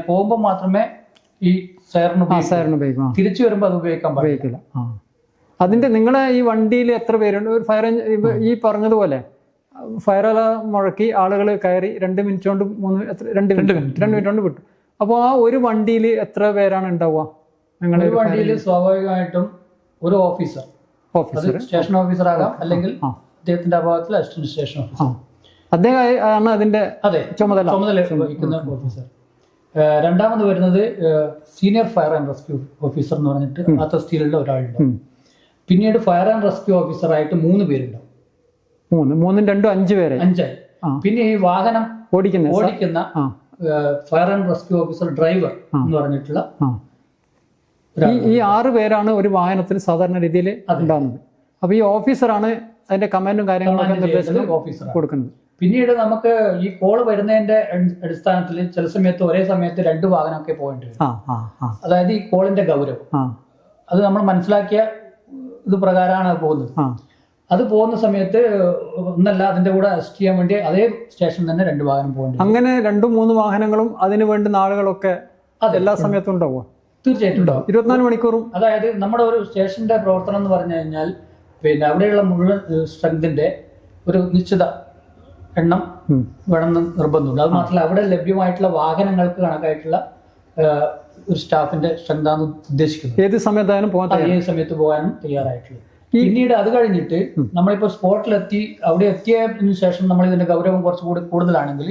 പോകുമ്പോൾ മാത്രമേ ഈ സൈറൺ ഉപയോഗിക്കും. തിരിച്ചു വരുമ്പോൾ അത് ഉപയോഗിക്കാൻ
ഉപയോഗിക്കില്ല. അതിന്റെ നിങ്ങളെ ഈ വണ്ടിയിൽ എത്ര പേരുണ്ട്? ഒരു ഫയർ എഞ്ചിൻ ഈ പറഞ്ഞതുപോലെ ഫയർ അലാറം മുഴക്കി ആളുകൾ കയറി 2 മിനിറ്റ് കൊണ്ട് 2 മിനിറ്റ് കൊണ്ട് വിട്ടു. അപ്പോൾ ആ ഒരു വണ്ടിയിൽ എത്ര പേരാണ് ഉണ്ടാവുക?
ഒരു വണ്ടിയിൽ സ്വാഭാവികമായിട്ടും ഒരു ഓഫീസർ, സ്റ്റേഷൻ ഓഫീസർ ആകാം, അല്ലെങ്കിൽ അദ്ദേഹത്തിന്റെ അഭാവത്തിൽ അസിസ്റ്റന്റ് സ്റ്റേഷൻ ഓഫീസർ,
അദ്ദേഹം ആണ് അതിന്റെ ചുമതല
വഹിക്കുന്ന ഓഫീസർ. രണ്ടാമത് വരുന്നത് senior fire and rescue officer എന്ന് പറഞ്ഞിട്ട് ആ തസ്തിയിലുള്ള ഒരാളുണ്ട്. പിന്നീട് ഫയർ ആൻഡ് റെസ്ക്യൂ ഓഫീസർ ആയിട്ട് 3 പേരുണ്ടാവും.
3 2 5 പേരെ
5ആയി. പിന്നെ ഈ വാഹനം ഓടിക്കുന്ന fire and rescue officer, driver എന്ന് പറഞ്ഞിട്ടുള്ള
ഈ 6 പേരാണ് ഒരു വാഹനത്തിൽ സാധാരണ രീതിയിൽ ഉണ്ടാകുന്നത്. അപ്പൊ ഈ ഓഫീസറാണ് അതിന്റെ കമാൻഡും കാര്യങ്ങളൊക്കെ നിർദ്ദേശം കൊടുക്കുന്നത്.
പിന്നീട് നമുക്ക് ഈ കോള് വരുന്നതിന്റെ അടിസ്ഥാനത്തിൽ ചില സമയത്ത് ഒരേ സമയത്ത് 2 വാഹനമൊക്കെ പോകേണ്ടി വരും. അതായത് ഈ കോളിന്റെ ഗൗരവം അത് നമ്മൾ മനസ്സിലാക്കിയ ഇത് പ്രകാരമാണ് പോകുന്നത്. അത് പോകുന്ന സമയത്ത് ഒന്നല്ല, അതിന്റെ കൂടെ അസിസ്റ്റ് ചെയ്യാൻ വേണ്ടി അതേ സ്റ്റേഷനിൽ തന്നെ 2 വാഹനം പോകേണ്ടി വരും.
അങ്ങനെ 2-3 വാഹനങ്ങളും അതിന് വേണ്ടുന്ന ആളുകളൊക്കെ എല്ലാ സമയത്തും ഉണ്ടാവുക?
തീർച്ചയായിട്ടും ഉണ്ടാവും,
24 മണിക്കൂറും.
അതായത് നമ്മുടെ ഒരു സ്റ്റേഷന്റെ പ്രവർത്തനം എന്ന് പറഞ്ഞു കഴിഞ്ഞാൽ പിന്നെ അവിടെയുള്ള മുഴുവൻ സ്ട്രെങ്തിന്റെ ഒരു നിശ്ചിത എണ്ണം വേണമെന്ന് നിർബന്ധമുണ്ട്. അത് മാത്രമല്ല അവിടെ ലഭ്യമായിട്ടുള്ള വാഹനങ്ങൾക്ക് കണക്കായിട്ടുള്ള ഒരു സ്റ്റാഫിന്റെ സ്ട്രെങ്താണ് ഉദ്ദേശിക്കുന്നത്.
ഏത് സമയത്തായാലും
ഏത് സമയത്ത് പോകാനും തയ്യാറായിട്ടുള്ളത്. പിന്നീട് അത് കഴിഞ്ഞിട്ട് നമ്മളിപ്പോൾ സ്പോട്ടിലെത്തി, അവിടെ എത്തിയതിനു ശേഷം നമ്മൾ ഇതിന്റെ ഗൗരവം കുറച്ചുകൂടി കൂടുതലാണെങ്കിൽ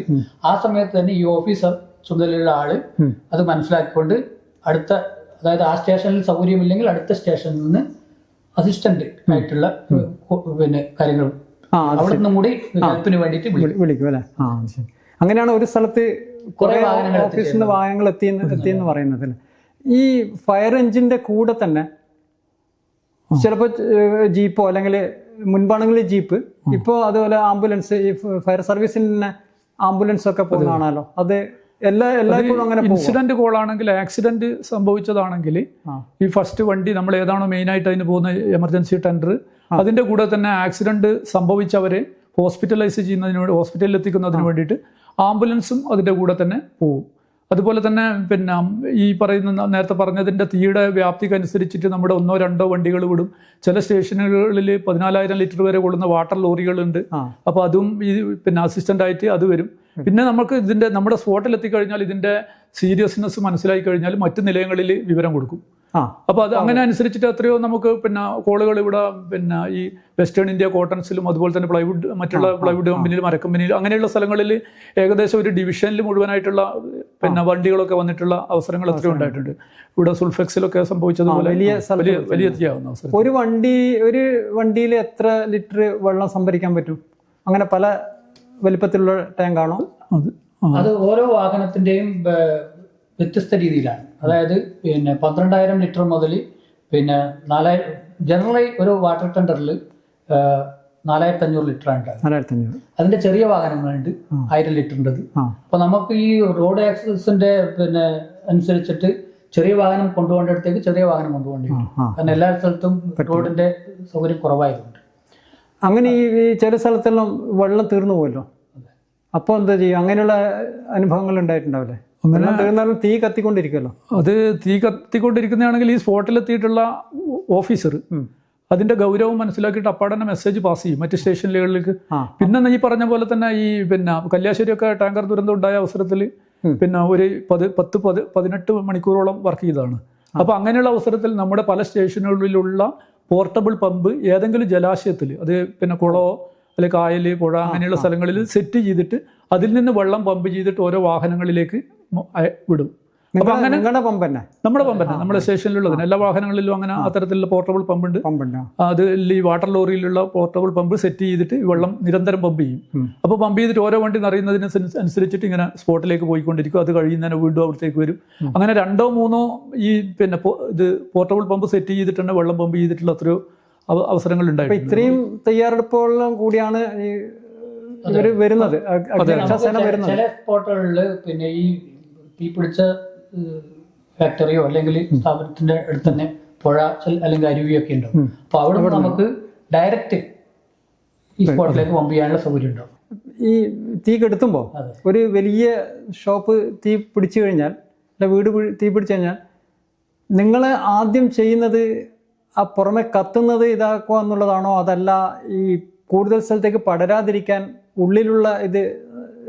ആ സമയത്ത് തന്നെ ഈ ഓഫീസർ ചുമതലയുള്ള ആള് അത് മനസ്സിലാക്കിക്കൊണ്ട് അടുത്ത, അതായത് ആ സ്റ്റേഷനിൽ സൗകര്യമില്ലെങ്കിൽ അടുത്ത സ്റ്റേഷനിൽ നിന്ന് അസിസ്റ്റന്റ് ആയിട്ടുള്ള പിന്നെ കാര്യങ്ങൾ അവിടെ നിന്നും കൂടി ഹെൽപ്പിന് വേണ്ടിയിട്ട്
വിളിക്കും അല്ലേ? അങ്ങനെയാണ് ഒരു സ്ഥലത്ത് കുറെ ഓഫീസിൽ നിന്ന് വാഹനങ്ങൾ എത്തിയെന്ന് പറയുന്നത്. ഈ ഫയർ എഞ്ചിന്റെ കൂടെ തന്നെ ചിലപ്പോൾ ജീപ്പോ അല്ലെങ്കിൽ മുൻപാണെങ്കിൽ ജീപ്പ്, ഇപ്പോൾ അതുപോലെ ആംബുലൻസ്, ഈ ഫയർ സർവീസിന് ആംബുലൻസ് ഒക്കെ പോകുന്ന കാണാമല്ലോ. അത് എല്ലായ്പ്പോഴും അങ്ങനെ
ഇൻസിഡന്റ് കോൾ ആണെങ്കിൽ, ആക്സിഡന്റ് സംഭവിച്ചതാണെങ്കിൽ ഈ ഫസ്റ്റ് വണ്ടി നമ്മൾ ഏതാണോ മെയിനായിട്ട് അതിന് പോകുന്ന എമർജൻസി ടെൻഡർ, അതിന്റെ കൂടെ തന്നെ ആക്സിഡന്റ് സംഭവിച്ചവരെ ഹോസ്പിറ്റലൈസ് ചെയ്യുന്നതിന് വേണ്ടി, ഹോസ്പിറ്റലിൽ എത്തിക്കുന്നതിന് വേണ്ടിയിട്ട് ആംബുലൻസും അതിന്റെ കൂടെ തന്നെ പോകും. അതുപോലെ തന്നെ പിന്നെ ഈ പറയുന്ന നേരത്തെ പറഞ്ഞതിൻ്റെ തീയുടെ വ്യാപ്തിക്കനുസരിച്ചിട്ട് നമ്മുടെ 1-2 വണ്ടികൾ വിടും. ചില സ്റ്റേഷനുകളിൽ 14,000 ലിറ്റർ വരെ കൊള്ളുന്ന വാട്ടർ ലോറികളുണ്ട്. അപ്പോൾ അതും ഈ പിന്നെ അസിസ്റ്റന്റ് ആയിട്ട് അത് വരും. പിന്നെ നമുക്ക് നമ്മുടെ സ്പോട്ടിൽ എത്തിക്കഴിഞ്ഞാൽ ഇതിന്റെ സീരിയസ്നെസ് മനസ്സിലാക്കി കഴിഞ്ഞാൽ മറ്റു നിലയങ്ങളിൽ വിവരം കൊടുക്കും. അപ്പോൾ അത് അങ്ങനെ അനുസരിച്ചിട്ട് എത്രയോ നമുക്ക് പിന്നെ കോളുകൾ ഇവിടെ പിന്നെ ഈ വെസ്റ്റേൺ ഇന്ത്യ കോട്ടൺസിലും അതുപോലെ തന്നെ മറ്റുള്ള പ്ലൈവുഡ് കമ്പനിയിലും മരക്കമ്പനിയിലും അങ്ങനെയുള്ള സ്ഥലങ്ങളിൽ ഏകദേശം ഒരു ഡിവിഷനിൽ മുഴുവനായിട്ടുള്ള പിന്നെ വണ്ടികളൊക്കെ വന്നിട്ടുള്ള അവസരങ്ങൾ എത്രയോ ഉണ്ടായിട്ടുണ്ട്. ഇവിടെ സുൾഫെക്സിലൊക്കെ സംഭവിച്ചതുപോലെ വലിയ എത്തിയാവുന്ന അവസരം.
ഒരു വണ്ടിയിൽ എത്ര ലിറ്റർ വെള്ളം സംഭരിക്കാൻ പറ്റും? അങ്ങനെ പല വലിപ്പത്തിലുള്ള ടാങ്കാണോ?
അത് ഓരോ വാഹനത്തിന്റെയും വ്യത്യസ്ത രീതിയിലാണ്. അതായത് പിന്നെ 12,000 ലിറ്റർ മുതൽ പിന്നെ 4,000, ജനറലി ഒരു വാട്ടർ ടെൻഡറിൽ 4,500 ലിറ്റർ ആണ്. അതിന്റെ ചെറിയ വാഹനങ്ങളുണ്ട് 1000 ലിറ്ററിൻ്റെത്. അപ്പൊ നമുക്ക് ഈ റോഡ് ആക്സിഡന്റിന്റെ പിന്നെ അനുസരിച്ചിട്ട് ചെറിയ വാഹനം കൊണ്ടുപോകേണ്ടടുത്തേക്ക് ചെറിയ വാഹനം കൊണ്ടുപോകേണ്ടി വരും. കാരണം എല്ലാ സ്ഥലത്തും റോഡിന്റെ സൗകര്യം കുറവായതുകൊണ്ട്.
അങ്ങനെ ഈ ചില സ്ഥലത്തെല്ലാം വെള്ളം തീർന്നു പോയല്ലോ, അപ്പോൾ എന്താ ചെയ്യും? അങ്ങനെയുള്ള അനുഭവങ്ങൾ ഉണ്ടായിട്ടുണ്ടാവില്ലേ? അങ്ങനെ തീർന്നാലും തീ കത്തിക്കൊണ്ടിരിക്കുമല്ലോ.
അത് തീ കത്തിക്കൊണ്ടിരിക്കുന്നതാണെങ്കിൽ ഈ സ്പോട്ടിലെത്തിയിട്ടുള്ള ഓഫീസർ അതിന്റെ ഗൗരവം മനസ്സിലാക്കിയിട്ട് അപ്പാടന്നെ മെസ്സേജ് പാസ് ചെയ്യും മറ്റ് സ്റ്റേഷനുകളിലേക്ക്. പിന്നെ ഈ പറഞ്ഞ പോലെ തന്നെ ഈ പിന്നെ കല്യാശ്ശേരിയൊക്കെ ടാങ്കർ ദുരന്തം ഉണ്ടായ അവസരത്തിൽ പിന്നെ ഒരു 18 മണിക്കൂറോളം വർക്ക് ചെയ്തതാണ്. അപ്പോൾ അങ്ങനെയുള്ള അവസരത്തിൽ നമ്മുടെ പല സ്റ്റേഷനുകളിലുള്ള പോർട്ടബിൾ പമ്പ് ഏതെങ്കിലും ജലാശയത്തിൽ, അത് പിന്നെ കുളമോ അല്ലെങ്കിൽ കായൽ, പുഴ അങ്ങനെയുള്ള സ്ഥലങ്ങളിൽ സെറ്റ് ചെയ്തിട്ട് അതിൽ നിന്ന് വെള്ളം പമ്പ് ചെയ്തിട്ട് ഓരോ വാഹനങ്ങളിലേക്ക് വിടും.
നിങ്ങളുടെ പമ്പ് തന്നെ?
നമ്മുടെ പമ്പ് തന്നെ, നമ്മുടെ സ്റ്റേഷനിലുള്ളതിന് എല്ലാ വാഹനങ്ങളിലും അങ്ങനെ അത്തരത്തിലുള്ള പോർട്ടബിൾ പമ്പുണ്ട്. അതിൽ ഈ വാട്ടർ ലോറിയിലുള്ള പോർട്ടബിൾ പമ്പ് സെറ്റ് ചെയ്തിട്ട് വെള്ളം നിരന്തരം പമ്പ് ചെയ്യും. അപ്പോൾ പമ്പ് ചെയ്തിട്ട് ഓരോ വണ്ടി നിറയുന്നതിന് അനുസരിച്ചിട്ട് ഇങ്ങനെ സ്പോട്ടിലേക്ക് പോയിക്കൊണ്ടിരിക്കും. അത് കഴിയുന്നതിന് വീണ്ടും അവിടത്തേക്ക് വരും. അങ്ങനെ 2 or 3 ഈ ഇത് പോർട്ടബിൾ പമ്പ് സെറ്റ് ചെയ്തിട്ടുണ്ട് വെള്ളം പമ്പ് ചെയ്തിട്ടുള്ള അത്രയോ അവസരങ്ങൾ ഉണ്ടായിട്ടുണ്ട്.
ഇത്രയും തയ്യാറെടുപ്പുകളെല്ലാം കൂടിയാണ് ഇവർ വരുന്നത്,
ചില സ്പോട്ടുകളിൽ പിന്നെ ഈ തീപിടിച്ച ഫാക്ടറിയോ അല്ലെങ്കിൽ സ്ഥാപനത്തിന്റെ അടുത്ത് തന്നെ പുഴ അല്ലെങ്കിൽ അരുവിയൊക്കെ ഉണ്ടാവും. അപ്പൊ അവിടെ നമുക്ക് ഡയറക്റ്റ് ഈ സ്പോട്ടിലേക്ക് പമ്പ് ചെയ്യാനുള്ള സൗകര്യം ഉണ്ടാവും.
ഈ തീ കെടുത്തുമ്പോൾ ഒരു വലിയ ഷോപ്പ് തീ പിടിച്ചു കഴിഞ്ഞാൽ, വീട് തീ പിടിച്ചു കഴിഞ്ഞാൽ നിങ്ങൾ ആദ്യം ചെയ്യുന്നത് ആ പുറമെ കത്തുന്നത് ഇതാക്കുക എന്നുള്ളതാണോ, അതല്ല ഈ കൂടുതൽ സ്ഥലത്തേക്ക് പടരാതിരിക്കാൻ ഉള്ളിലുള്ള ഇത്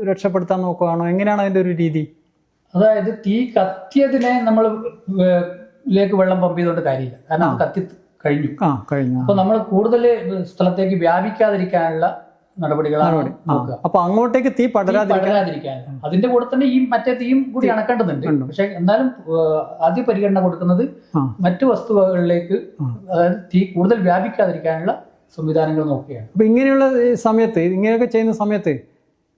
രക്ഷപ്പെടുത്താൻ നോക്കുകയാണോ? എങ്ങനെയാണ് അതിൻ്റെ ഒരു രീതി?
അതായത് തീ കത്തിയതിനെ നമ്മൾ ലേക്ക് വെള്ളം പമ്പ് ചെയ്തുകൊണ്ട് കാര്യമില്ല, കാരണം അത് കത്തി കഴിഞ്ഞു. അപ്പൊ നമ്മൾ കൂടുതൽ സ്ഥലത്തേക്ക് വ്യാപിക്കാതിരിക്കാനുള്ള നടപടികളാണ് നോക്കുക.
അപ്പൊ അങ്ങോട്ടേക്ക് തീ പടരാതിരിക്കാൻ
അതിന്റെ കൂടെ തന്നെ ഈ മറ്റേ തീയും കൂടി അണക്കേണ്ടതുണ്ട്. പക്ഷെ എന്നാലും ആദ്യ പരിഗണന കൊടുക്കുന്നത് മറ്റു വസ്തുവകളിലേക്ക്, അതായത് തീ കൂടുതൽ വ്യാപിക്കാതിരിക്കാനുള്ള സംവിധാനങ്ങൾ നോക്കുകയാണ്.
അപ്പൊ ഇങ്ങനെയുള്ള സമയത്ത്, ഇങ്ങനെയൊക്കെ ചെയ്യുന്ന സമയത്ത്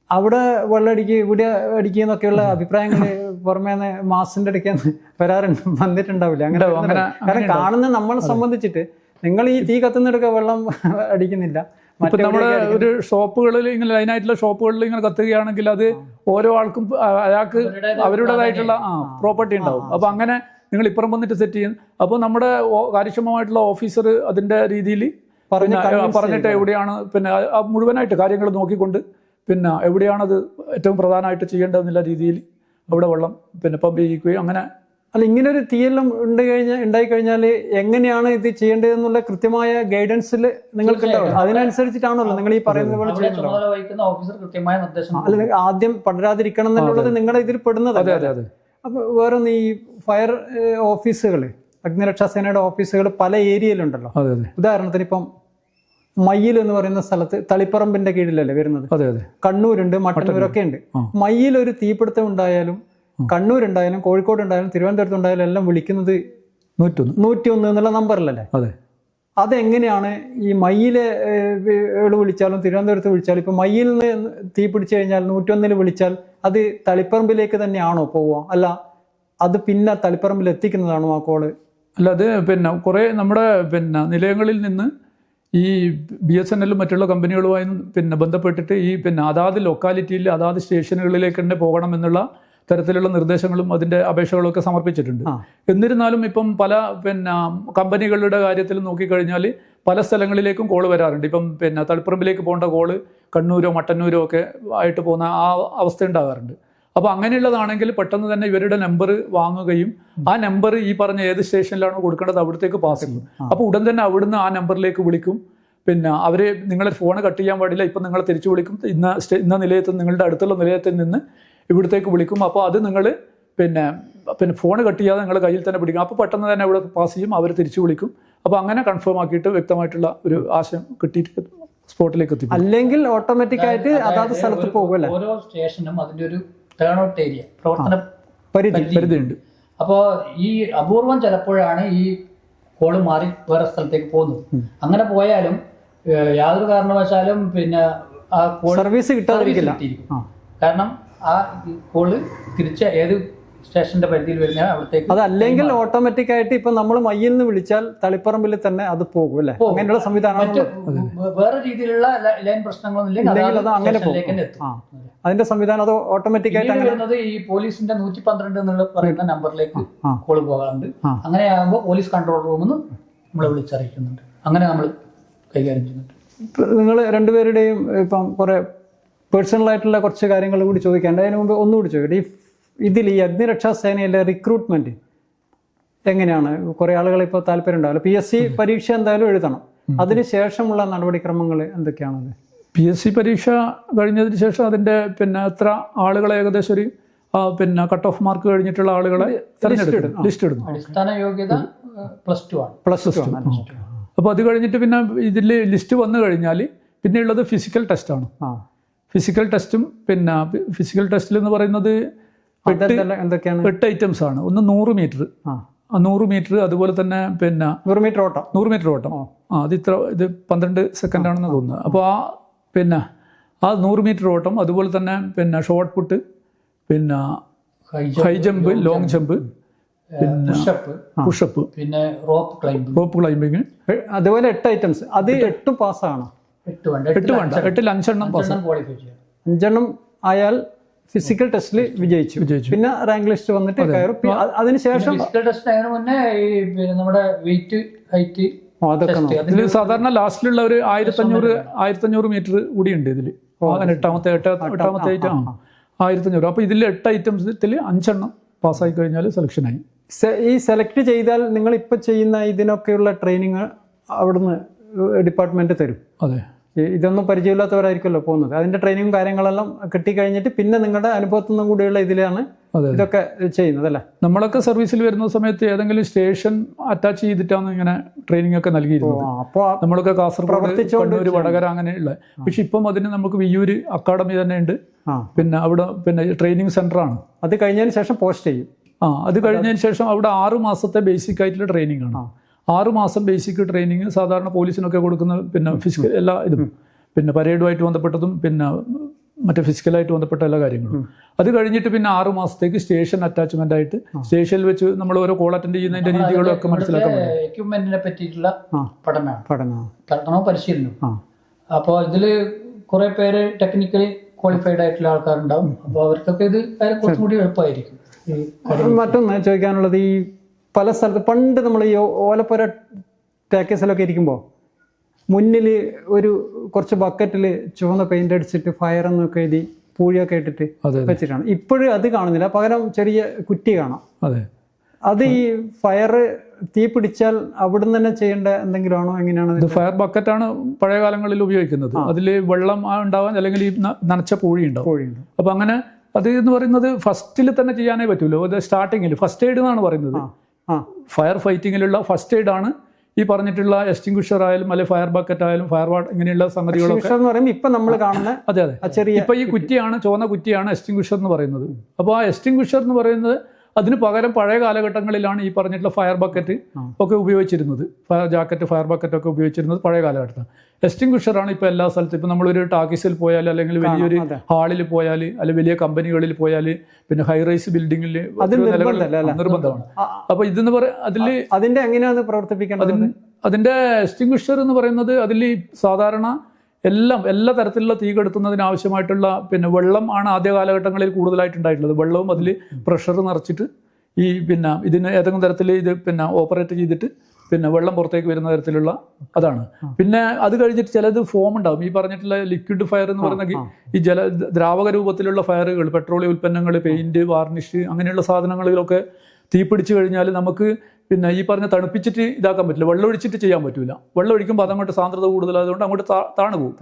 അവിടെ വെള്ളം അടിക്കുക ഇവിടെ അടിക്കുക എന്നൊക്കെയുള്ള അഭിപ്രായങ്ങൾ പുറമേ മാസിന്റെ അടുത്ത് വന്നിട്ടുണ്ടാവില്ല? അങ്ങനെ കാരണം കാണുന്ന നമ്മളെ സംബന്ധിച്ചിട്ട് നിങ്ങൾ ഈ തീ കത്തുന്നെടുക്കുക വെള്ളം അടിക്കുന്നില്ല.
ഇപ്പം നമ്മുടെ ഒരു ഷോപ്പുകളിൽ ഇങ്ങനെ ലൈനായിട്ടുള്ള ഷോപ്പുകളിൽ ഇങ്ങനെ കത്തുകയാണെങ്കിൽ അത് ഓരോ ആൾക്കും അയാൾക്ക് അവരുടേതായിട്ടുള്ള പ്രോപ്പർട്ടി ഉണ്ടാവും. അപ്പോൾ അങ്ങനെ നിങ്ങൾ ഇപ്പുറം വന്നിട്ട് സെറ്റ് ചെയ്യും. അപ്പോൾ നമ്മുടെ കാര്യക്ഷമമായിട്ടുള്ള ഓഫീസർ അതിൻ്റെ രീതിയിൽ പറഞ്ഞിട്ട് എവിടെയാണ് പിന്നെ മുഴുവനായിട്ട് കാര്യങ്ങൾ നോക്കിക്കൊണ്ട് പിന്നെ എവിടെയാണത് ഏറ്റവും പ്രധാനമായിട്ട് ചെയ്യേണ്ടതെന്നുള്ള രീതിയിൽ അവിടെ വെള്ളം പിന്നെ പമ്പ് ചെയ്യിക്കുകയും അങ്ങനെ.
അല്ല, ഇങ്ങനെ ഒരു തീയെല്ലാം ഉണ്ടായി കഴിഞ്ഞാൽ എങ്ങനെയാണ് ഇത് ചെയ്യേണ്ടതെന്നുള്ള കൃത്യമായ ഗൈഡൻസിൽ നിങ്ങൾക്ക് ഉണ്ടാവും. അതിനനുസരിച്ചിട്ടാണല്ലോ നിങ്ങൾ ഈ പറയുന്നത് പോലെ അല്ല, ആദ്യം പടരാതിരിക്കണം എന്നുള്ളത് നിങ്ങളുടെ ഇതിൽ പെടുന്നത്. അപ്പൊ വേറൊന്ന്, ഈ ഫയർ ഓഫീസുകൾ, അഗ്നിരക്ഷാസേനയുടെ ഓഫീസുകൾ പല ഏരിയയിലുണ്ടല്ലോ. ഉദാഹരണത്തിന് ഇപ്പം മയ്യിൽ എന്ന് പറയുന്ന സ്ഥലത്ത് തളിപ്പറമ്പിന്റെ കീഴിലല്ലേ വരുന്നത്? കണ്ണൂരുണ്ട്, മട്ടന്നൂരൊക്കെ ഉണ്ട്. മയ്യിൽ ഒരു തീപിടുത്തം ഉണ്ടായാലും, കണ്ണൂരുണ്ടായാലും, കോഴിക്കോട് ഉണ്ടായാലും, തിരുവനന്തപുരത്ത് ഉണ്ടായാലും എല്ലാം വിളിക്കുന്നത് 101 എന്നുള്ള നമ്പറിലല്ലേ? അതെങ്ങനെയാണ് ഈ മയ്യിലെ വിളിച്ചാലും തിരുവനന്തപുരത്ത് വിളിച്ചാലും, ഇപ്പൊ മയ്യിൽ നിന്ന് തീ പിടിച്ചു കഴിഞ്ഞാൽ 101 വിളിച്ചാൽ അത് തളിപ്പറമ്പിലേക്ക് തന്നെയാണോ പോവുക? അല്ല, അത് പിന്നെ തളിപ്പറമ്പിൽ എത്തിക്കുന്നതാണോ ആ കോള്?
അല്ല, അത് പിന്നെ കുറേ നമ്മുടെ പിന്നെ നിലയങ്ങളിൽ നിന്ന് ഈ BSNL മറ്റുള്ള കമ്പനികളുമായി പിന്നെ ബന്ധപ്പെട്ടിട്ട് ഈ പിന്നെ അതാത് ലൊക്കാലിറ്റിയിൽ അതാത് സ്റ്റേഷനുകളിലേക്ക് തന്നെ പോകണം എന്നുള്ള തരത്തിലുള്ള നിർദ്ദേശങ്ങളും അതിൻ്റെ അപേക്ഷകളൊക്കെ സമർപ്പിച്ചിട്ടുണ്ട്. എന്നിരുന്നാലും ഇപ്പം പല പിന്നെ കമ്പനികളുടെ കാര്യത്തിൽ നോക്കിക്കഴിഞ്ഞാൽ പല സ്ഥലങ്ങളിലേക്കും കോള് വരാറുണ്ട്. ഇപ്പം പിന്നെ തളിപ്പറമ്പിലേക്ക് പോകേണ്ട കോള് കണ്ണൂരോ മട്ടന്നൂരോ ഒക്കെ ആയിട്ട് പോകുന്ന ആ അവസ്ഥ ഉണ്ടാകാറുണ്ട്. അപ്പോൾ അങ്ങനെയുള്ളതാണെങ്കിൽ പെട്ടെന്ന് തന്നെ ഇവരുടെ നമ്പർ വാങ്ങുകയും ആ നമ്പർ ഈ പറഞ്ഞ ഏത് സ്റ്റേഷനിലാണോ കൊടുക്കേണ്ടത് അവിടത്തേക്ക് പാസ് ചെയ്യും. അപ്പോൾ ഉടൻ തന്നെ അവിടുന്ന് ആ നമ്പറിലേക്ക് വിളിക്കും. പിന്നെ അവർ നിങ്ങളെ ഫോൺ കട്ട് ചെയ്യാൻ പാടില്ല, ഇപ്പം നിങ്ങളെ തിരിച്ചു വിളിക്കും, ഇന്ന നിലയത്തിൽ നിങ്ങളുടെ അടുത്തുള്ള നിലയത്തിൽ നിന്ന് ഇവിടത്തേക്ക് വിളിക്കും. അപ്പോൾ അത് നിങ്ങൾ പിന്നെ ഫോൺ കട്ട് ചെയ്യാതെ നിങ്ങൾ കയ്യിൽ തന്നെ പിടിക്കും. അപ്പോൾ പെട്ടെന്ന് തന്നെ ഇവിടെ പാസ് ചെയ്യും, അവർ തിരിച്ചു വിളിക്കും. അപ്പോൾ അങ്ങനെ കൺഫേം ആക്കിയിട്ട് വ്യക്തമായിട്ടുള്ള ഒരു ആശയം കിട്ടിയിട്ട് സ്പോട്ടിലേക്ക് എത്തി.
അല്ലെങ്കിൽ ഓട്ടോമാറ്റിക് ആയിട്ട് അതാത് സ്ഥലത്ത് പോകുമല്ലേ?
ഓരോ സ്റ്റേഷനും അതിൻ്റെ ഒരു ടേൺ ഔട്ട് ഏരിയ, പ്രവർത്തന
പരിധിയുണ്ട്.
അപ്പോൾ ഈ അപൂർവം ചിലപ്പോഴാണ് ഈ കോള് മാറി വേറെ സ്ഥലത്തേക്ക് പോകുന്നത്. അങ്ങനെ പോയാലും യാതൊരു കാരണവശാലും പിന്നെ ആ കോൾ
സർവീസ് കിട്ടാതിരിക്കില്ല.
കാരണം ആ കോള് തിരിച്ച് ഏത് സ്റ്റേഷന്റെ പരിധിയിൽ വരുന്ന അവിടത്തേക്ക്.
അതല്ലെങ്കിൽ ഓട്ടോമാറ്റിക് ആയിട്ട് ഇപ്പൊ നമ്മൾ മയ്യിൽ നിന്ന് വിളിച്ചാൽ തളിപ്പറമ്പിൽ തന്നെ അത് പോകും അല്ലേ? അങ്ങനെയുള്ള സംവിധാനം
വേറെ രീതിയിലുള്ള ലൈൻ പ്രശ്നങ്ങളൊന്നും
അങ്ങനെ അതിന്റെ സംവിധാനം അത് ഓട്ടോമാറ്റിക് ആയിട്ട്
വരുന്നത് ഈ പോലീസിന്റെ 112 എന്നുള്ള പറയുന്ന നമ്പറിലേക്ക് കോള് പോകാറുണ്ട്. അങ്ങനെയാകുമ്പോൾ പോലീസ് കൺട്രോൾ റൂമിൽ നിന്ന് നമ്മളെ വിളിച്ചറിയിക്കുന്നുണ്ട്. അങ്ങനെ നമ്മൾ കൈകാര്യം ചെയ്യുന്നുണ്ട്.
നിങ്ങൾ രണ്ടുപേരുടെയും ഇപ്പം കുറെ പേഴ്സണൽ ആയിട്ടുള്ള കുറച്ച് കാര്യങ്ങൾ കൂടി ചോദിക്കാണ്ട്. അതിന് മുമ്പ് ഒന്നുകൂടി ചോദിക്കട്ടെ, ഇതിൽ ഈ അഗ്നിരക്ഷാസേനയിലെ റിക്രൂട്ട്മെന്റ് എങ്ങനെയാണ്? കുറെ ആളുകൾ ഇപ്പോൾ താല്പര്യം ഉണ്ടാവില്ല. PSC പരീക്ഷ എന്തായാലും എഴുതണം. അതിനുശേഷമുള്ള നടപടിക്രമങ്ങൾ എന്തൊക്കെയാണത്?
PSC പരീക്ഷ കഴിഞ്ഞതിന് ശേഷം അതിൻ്റെ പിന്നെ എത്ര ആളുകളെ ഏകദേശം ഒരു പിന്നെ കട്ട് ഓഫ് മാർക്ക് കഴിഞ്ഞിട്ടുള്ള ആളുകളെ ലിസ്റ്റ് ഇടുന്നു.
അടിസ്ഥാന യോഗ്യത +2 ആണ്.
അപ്പോൾ അത് കഴിഞ്ഞിട്ട് പിന്നെ ഇതിൽ ലിസ്റ്റ് വന്നു കഴിഞ്ഞാൽ പിന്നെയുള്ളത് ഫിസിക്കൽ ടെസ്റ്റാണ്. ഫിസിക്കൽ ടെസ്റ്റും പിന്നെ ഫിസിക്കൽ ടെസ്റ്റിൽ എന്ന് പറയുന്നത്
എന്തൊക്കെയാണ്?
8 ഐറ്റംസ് ആണ്. ഒന്ന് 100 മീറ്റർ, 100 മീറ്റർ, അതുപോലെ തന്നെ പിന്നെ
100 മീറ്റർ ഓട്ടം.
100 മീറ്റർ ഓട്ടം. ഇത് 12 സെക്കൻഡ് ആണെന്ന് തോന്നുന്നത്. അപ്പോൾ പിന്നെ 100 മീറ്റർ ഓട്ടം, അതുപോലെ തന്നെ പിന്നെ ഷോർട്ട് പുട്ട്, പിന്നെ ഹൈ ജമ്പ്, ലോങ് ജമ്പ്, പിന്നെ പുഷപ്പ്,
പിന്നെ റോപ്പ്
ക്ലൈംബിങ്,
അതുപോലെ 8 ഐറ്റംസ്. അത് 8 പാസ്സാണ്.
8 വേണ്ട, 8ൽ 5 എണ്ണം പാസ്.
5 എണ്ണം ആയാൽ ഫിസിക്കൽ ടെസ്റ്റിൽ വിജയിച്ചു. പിന്നെ റാങ്ക് ലിസ്റ്റ് വന്നിട്ട് കയറും. അതിനുശേഷം
ഫിസിക്കൽ ടെസ്റ്റ് അതിന് മുന്നേ നമ്മുടെ വെയിറ്റ്, ഹൈറ്റ്,
ഇതിൽ സാധാരണ ലാസ്റ്റിലുള്ള ഒരു 1500 മീറ്റർ കൂടിയുണ്ട് ഇതിൽ. എട്ടാമത്തെ ഐറ്റം 1500. അപ്പോൾ ഇതിൽ 8 ഐറ്റംസിൽ 5 എണ്ണം പാസ്സായി കഴിഞ്ഞാൽ സെലക്ഷനായി.
ഈ സെലക്ട് ചെയ്താൽ നിങ്ങൾ ഇപ്പം ചെയ്യുന്ന ഇതിനൊക്കെയുള്ള ട്രെയിനിങ് അവിടുന്ന് ഡിപ്പാർട്ട്മെന്റ് തരും.
അതെ,
ഇതൊന്നും പരിചയമില്ലാത്തവരായിരിക്കുമല്ലോ പോകുന്നത്. അതിന്റെ ട്രെയിനിങ്ങും കാര്യങ്ങളെല്ലാം കിട്ടിക്കഴിഞ്ഞിട്ട് പിന്നെ നിങ്ങളുടെ അനുഭവത്തിൽ നിന്നും കൂടിയുള്ള ഇതിലാണ് ഇതൊക്കെ ചെയ്യുന്നത് അല്ലേ?
നമ്മളൊക്കെ സർവീസിൽ വരുന്ന സമയത്ത് ഏതെങ്കിലും സ്റ്റേഷൻ അറ്റാച്ച് ചെയ്തിട്ടാണ് ഇങ്ങനെ ട്രെയിനിങ് ഒക്കെ നൽകിയിരുന്നത്.
അപ്പോൾ
നമ്മളൊക്കെ കാസർഗോഡ്, കണ്ണൂർ, വടകര അങ്ങനെയുള്ള. പക്ഷെ ഇപ്പം അതിന് നമുക്ക് വിയ്യൂര് അക്കാഡമി തന്നെ ഉണ്ട്. പിന്നെ അവിടെ പിന്നെ ട്രെയിനിങ് സെന്റർ ആണ്. അത്
കഴിഞ്ഞതിന് ശേഷം പോസ്റ്റ് ചെയ്യും.
അത് കഴിഞ്ഞതിന് ശേഷം അവിടെ 6 മാസത്തെ ബേസിക് ആയിട്ടുള്ള ട്രെയിനിങ് ആണ്. 6 മാസം ബേസിക് ട്രെയിനിങ് സാധാരണ പോലീസിനൊക്കെ കൊടുക്കുന്ന പിന്നെ ഫിസിക്കൽ എല്ലാ ഇതും, പിന്നെ പരേഡുമായിട്ട് ബന്ധപ്പെട്ടതും, പിന്നെ മറ്റേ ഫിസിക്കലായിട്ട് ബന്ധപ്പെട്ട എല്ലാ കാര്യങ്ങളും. അത് കഴിഞ്ഞിട്ട് പിന്നെ 6 മാസത്തേക്ക് സ്റ്റേഷൻ അറ്റാച്ച്മെന്റ് ആയിട്ട് സ്റ്റേഷനിൽ വെച്ച് നമ്മൾ ഓരോ കോൾ അറ്റൻഡ് ചെയ്യുന്നതിന്റെ രീതികളും ഒക്കെ മനസ്സിലാക്കാൻ പറ്റും.
എക്യുപ്മെന്റിനെ പറ്റിയിട്ടുള്ള പഠനവും പരിശീലനവും. അപ്പോൾ ഇതിൽ കുറെ പേര് ടെക്നിക്കലി ക്വാളിഫൈഡ് ആയിട്ടുള്ള ആൾക്കാരുണ്ടാവും. അപ്പോൾ അവർക്കൊക്കെ ഇത് കുറച്ചും കൂടി എളുപ്പമായിരിക്കും.
മറ്റൊന്ന് ചോദിക്കാനുള്ളത്, ഈ പല സ്ഥലത്ത് പണ്ട് നമ്മൾ ഈ ഓലപ്പുര ടാക്കേസിലൊക്കെ ഇരിക്കുമ്പോൾ മുന്നിൽ കുറച്ച് ബക്കറ്റിൽ ചുവന്ന പെയിന്റ് അടിച്ചിട്ട് ഫയർ എന്നൊക്കെ എഴുതി പൂഴിയൊക്കെ ഇട്ടിട്ട് വെച്ചിട്ടാണ്. ഇപ്പോഴും അത് കാണുന്നില്ല, പകരം ചെറിയ കുറ്റി കാണാം. അത് ഈ ഫയർ തീ പിടിച്ചാൽ അവിടുന്ന് തന്നെ ചെയ്യേണ്ട എന്തെങ്കിലും ആണോ, എങ്ങനെയാണ്?
ഇത് ഫയർ ബക്കറ്റാണ് പഴയ കാലങ്ങളിൽ ഉപയോഗിക്കുന്നത്. അതിൽ വെള്ളം ഉണ്ടാവാൻ, അല്ലെങ്കിൽ ഈ നനച്ച പൂഴി ഉണ്ടാവും. അപ്പം അങ്ങനെ അത് എന്ന് പറയുന്നത് ഫസ്റ്റിൽ തന്നെ ചെയ്യാനേ പറ്റുമല്ലോ. അത് സ്റ്റാർട്ടിങ്ങിൽ ഫസ്റ്റ് എയ്ഡ് എന്നാണ് പറയുന്നത്. ഫയർ ഫൈറ്റിങ്ങിലുള്ള ഫസ്റ്റ് എയ്ഡ് ആണ് ഈ പറഞ്ഞിട്ടുള്ള എക്സ്റ്റിംഗ്വിഷർ ആയാലും അല്ലെങ്കിൽ ഫയർ ബക്കറ്റ് ആയാലും ഫയർ വാട്ടർ ഇങ്ങനെയുള്ള സംഗതികളൊക്കെ
ഇപ്പം നമ്മൾ കാണുന്ന.
അതെ, ഇപ്പം ഈ കുറ്റിയാണ്, ചുവന്ന കുറ്റിയാണ് എക്സ്റ്റിംഗ്വിഷർ എന്ന് പറയുന്നത്. അപ്പോൾ ആ എക്സ്റ്റിംഗ്വിഷർ എന്ന് പറയുന്നത് അതിന് പകരം പഴയ കാലഘട്ടങ്ങളിലാണ് ഈ പറഞ്ഞിട്ടുള്ള ഫയർ ബക്കറ്റ് ഒക്കെ ഉപയോഗിച്ചിരുന്നത്. ഫയർ ജാക്കറ്റ്, ഫയർ ബക്കറ്റ് ഒക്കെ ഉപയോഗിച്ചിരുന്നത് പഴയ കാലഘട്ടത്തിൽ. എക്സ്റ്റിംഗ്വിഷറാണ് ഇപ്പോൾ എല്ലാ സ്ഥലത്തും. ഇപ്പം നമ്മളൊരു ടാക്കീസിൽ പോയാൽ, അല്ലെങ്കിൽ വലിയൊരു ഹാളിൽ പോയാൽ, അല്ലെങ്കിൽ വലിയ കമ്പനികളിൽ പോയാൽ, പിന്നെ ഹൈ റൈസ് ബിൽഡിങ്ങിൽ നിർബന്ധമാണ്. അപ്പോൾ ഇതെന്ന് പറയാം
അതിന്റെ എങ്ങനെയാണ് പ്രവർത്തിപ്പിക്കേണ്ടത്?
അതിന്റെ എക്സ്റ്റിംഗ്വിഷർ എന്ന് പറയുന്നത് അതിൽ സാധാരണ എല്ലാ തരത്തിലുള്ള തീ കെടുത്തുന്നതിന് ആവശ്യമായിട്ടുള്ള പിന്നെ വെള്ളം ആണ് ആദ്യ കാലഘട്ടങ്ങളിൽ കൂടുതലായിട്ടുണ്ടായിട്ടുള്ളത്. വെള്ളവും അതിൽ പ്രഷർ നിറച്ചിട്ട് ഈ പിന്നെ ഇതിന് ഏതെങ്കിലും തരത്തിൽ ഇത് പിന്നെ ഓപ്പറേറ്റ് ചെയ്തിട്ട് പിന്നെ വെള്ളം പുറത്തേക്ക് വരുന്ന തരത്തിലുള്ള അതാണ്. പിന്നെ അത് കഴിഞ്ഞിട്ട് ചിലത് ഫോം ഉണ്ടാവും. ഈ പറഞ്ഞിട്ടുള്ള ലിക്വിഡ് ഫയർ എന്ന് പറയുന്ന ഈ ദ്രാവക രൂപത്തിലുള്ള ഫയറുകൾ, പെട്രോളിയം ഉൽപ്പന്നങ്ങൾ, പെയിന്റ്, വാർണിഷ് അങ്ങനെയുള്ള സാധനങ്ങളിലൊക്കെ തീ പിടിച്ചു കഴിഞ്ഞാൽ നമുക്ക് പിന്നെ ഈ പറഞ്ഞ തണുപ്പിച്ചിട്ട് ഇതാക്കാൻ പറ്റില്ല. വെള്ളം ഒഴിച്ചിട്ട് ചെയ്യാൻ പറ്റില്ല. വെള്ളം ഒഴിക്കുമ്പോൾ അതങ്ങോട്ട് സാന്ദ്രത കൂടുതലായതുകൊണ്ട് അങ്ങോട്ട് താണു പോകും.